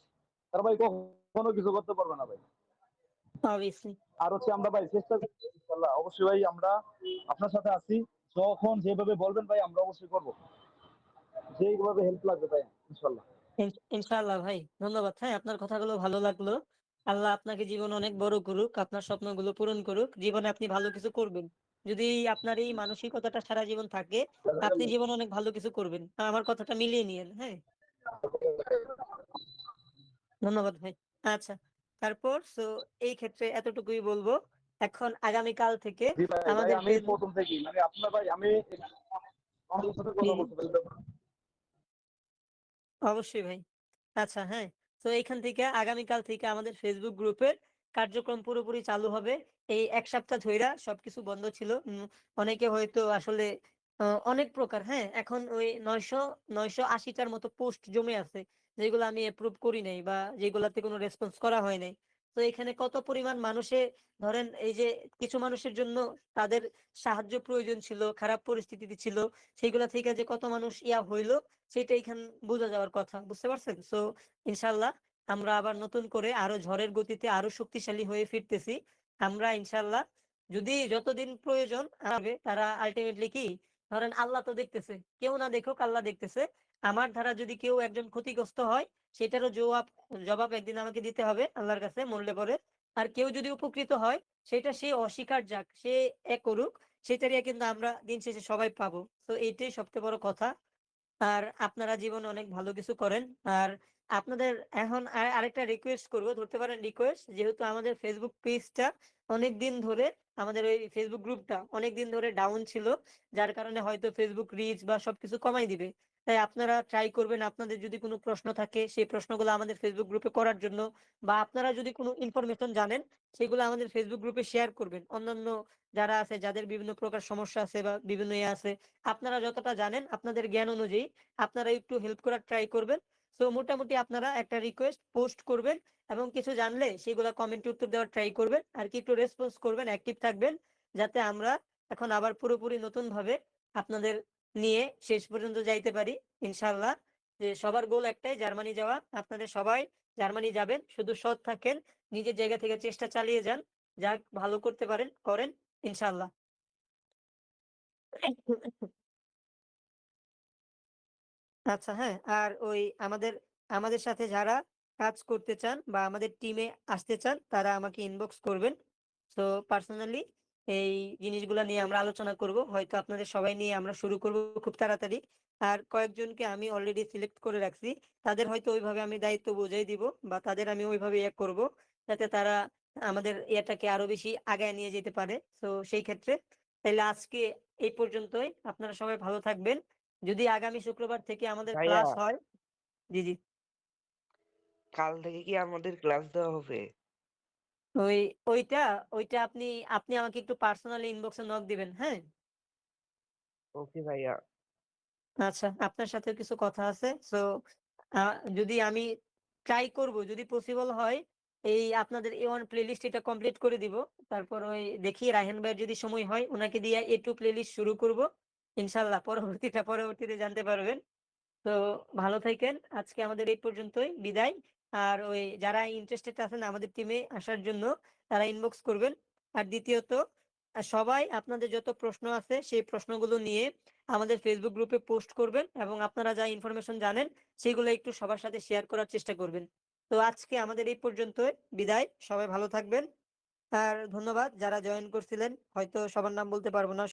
তারা ভাই কখনো কিছু করতে পারবে না ভাই। অবভিয়াসলি। আর হচ্ছে আমরা ভাই চেষ্টা করছি ইনশাল্লাহ, অবশ্যই ভাই আমরা আপনার সাথে আছি। যখন যেভাবে বলবেন ভাই আমরা অবশ্যই করবো, যেইভাবে হেল্প লাগবে ভাই ইনশাল্লাহ। ইনশাআল্লাহ ভাই। ধন্যবাদ। হ্যাঁ, আপনার কথাগুলো ভালো লাগলো। আল্লাহ আপনাকে জীবনে অনেক বড় করুক, আপনার স্বপ্নগুলো পূরণ করুক। জীবনে আপনি ভালো কিছু করবেন। যদি আপনার এই মানসিকতাটা সারা জীবন থাকে, আপনি জীবনে অনেক ভালো কিছু করবেন। আমার কথাটা মিলিয়ে নিয়েন, হ্যাঁ? ধন্যবাদ ভাই। আচ্ছা। তারপর এই ক্ষেত্রে এতটুকুই বলবো। এখন আগামীকাল থেকে জি ভাই, ভাই আমাদের আমি প্রথম থেকেই মানে আপনার ভাই আমি অনেকের সাথে জি, কথা জি। বলতে পারি। অবশ্যই ভাই। আচ্ছা, হ্যাঁ। তো এইখান থেকে আগামীকাল থেকে আমাদের Facebook গ্রুপের কার্যক্রম পুরোপুরি চালু হবে। এই ১ সপ্তাহ ধইরা সবকিছু বন্ধ ছিল। অনেকে হয়তো আসলে অনেক প্রকার, হ্যাঁ? এখন ওই ৯৮০ টার মতো পোস্ট জমে আছে। যেগুলো আমি এপ্রুভ করি নাই বা যেগুলাতে কোনো রেসপন্স করা হয় নাই। তো এখানে কত পরিমাণ মানুষে ধরেন এই যে কিছু মানুষের জন্য তাদের সাহায্য প্রয়োজন ছিল, খারাপ পরিস্থিতিতে ছিল। সেগুলা থেকে যে কত মানুষ হইল সেটা এইখান বোঝা যাওয়ার কথা। বুঝতে পারছেন? ইনশাআল্লাহ আমরা আবার নতুন করে আরো ঝড়ের গতিতে আরো শক্তিশালী হয়ে ফিরতেছি। আমরা ইনশাআল্লাহ যদি যতদিন প্রয়োজন হবে তারা আল্টিমেটলি কি ধরেন আল্লাহ তো দেখতেছে। কেউ না দেখুক আল্লাহ দেখতেছে। আমার দ্বারা যদি কেউ একজন ক্ষতিগ্রস্ত হয় সেটারও জবাব একদিন আমাকে দিতে হবে আল্লাহর কাছে মরলে পরে। আর কেউ যদি উপকৃত হয় সেটা সে অস্বীকার যাক, সে করুক, সেটারই কিন্তু আমরা দিন শেষে সবাই পাবো। এইটাই সবচেয়ে বড় কথা। আর আপনারা জীবনে অনেক ভালো কিছু করেন। আর আপনাদের এখন আরেকটা রিকোয়েস্ট করব, ধরতে পারেন রিকোয়েস্ট, যেহেতু আমাদের ফেসবুক পেজটা অনেকদিন ধরে আমাদের ওই ফেসবুক গ্রুপটা অনেকদিন ধরে ডাউন ছিল। যার কারণে হয়তো ফেসবুক রিচ বা সবকিছু কমাই দিবে। তাই আপনারা ট্রাই করবেন আপনাদের যদি কোনো প্রশ্ন থাকে সেই প্রশ্নগুলো আমাদের ফেসবুক গ্রুপে করার জন্য, বা আপনারা যদি কোনো ইনফরমেশন জানেন সেগুলো আমাদের ফেসবুক গ্রুপে শেয়ার করবেন। অন্যান্য যারা আছে যাদের বিভিন্ন প্রকার সমস্যা আছে বা বিভিন্ন আছে, আপনারা যতটা জানেন আপনাদের জ্ঞান অনুযায়ী আপনারা একটু হেল্প করার ট্রাই করবেন। মোটামুটি আপনারা একটা রিকোয়েস্ট পোস্ট করবেন এবং কিছু জানলে সেগুলা কমেন্টে উত্তর দেওয়ার ট্রাই করবেন। আর কি একটু রেসপন্স করবেন, অ্যাক্টিভ থাকবেন, যাতে আমরা এখন আবার পুরোপুরি নতুনভাবে আপনাদের নিয়ে শেষ পর্যন্ত যাইতে পারি। ইনশাআল্লাহ যে সবার গোল একটাই, জার্মানি যাওয়া। আপনাদের সবাই জার্মানি যাবেন। শুধু সৎ থাকেন, নিজের জায়গা থেকে চেষ্টা চালিয়ে যান। যা ভালো করতে পারেন করেন ইনশাআল্লাহ। আচ্ছা, হ্যাঁ। আর ওই আমাদের সাথে যারা কাজ করতে চান বা আমাদের টিমে আসতে চান তারা আমাকে ইনবক্স করবেন। পার্সোনালি এই জিনিসগুলা নিয়ে আমরা আলোচনা করব। হয়তো আপনাদের সবাই নিয়ে আমরা শুরু করব খুব তাড়াতাড়ি। আর কয়েকজনকে আমি অলরেডি সিলেক্ট করে রাখছি। তাদের হয়তো ওইভাবে আমি দায়িত্ব বুঝাই দিব বা তাদের আমি ওইভাবে করব যাতে তারা আমাদের ইয়েটাকে আরো বেশি আগায় নিয়ে যেতে পারে। সেই ক্ষেত্রে তাইলে আজকে এই পর্যন্তই। আপনারা সবাই ভালো থাকবেন। যদি আগামী শুক্রবার থেকে আমাদের ভাইয়া ক্লাস হয়। জি, জি। কাল থেকে কি আমাদের ক্লাস দেওয়া হবে? ওই ওইটা ওইটা আপনি আপনি আমাকে একটু পার্সোনালি ইনবক্সে নক দিবেন, হ্যাঁ? ওকে ভাইয়া। আচ্ছা, আপনার সাথেও কিছু কথা আছে। সো যদি আমি ট্রাই করব, যদি পসিবল হয় এই আপনাদের A1 প্লেলিস্ট এটা কমপ্লিট করে দিব। তারপর ওই দেখি রায়হান ভাইয়ের যদি সময় হয় উনাকে দিয়ে A2 প্লেলিস্ট শুরু করব। ইনশাআল্লাহ পরবর্তীতে জানতে পারবেন। তো ভালো থাকেন। আজকে আমাদের এই পর্যন্তই। বিদায়। আর ওই যারা ইন্টারেস্টেড আছেন আমাদের টিমে আসার জন্য তারা ইনবক্স করবেন। আর দ্বিতীয়ত সবাই আপনাদের যত প্রশ্ন আছে সেই প্রশ্নগুলো নিয়ে আমাদের ফেসবুক গ্রুপে পোস্ট করবেন এবং আপনারা যা ইনফরমেশন জানেন সেগুলো একটু সবার সাথে শেয়ার করার চেষ্টা করবেন। তো আজকে আমাদের এই পর্যন্তই। বিদায়। সবাই ভালো থাকবেন। আর ধন্যবাদ যারা জয়েন করছিলেন। হয়তো সবার নাম বলতে পারবো না।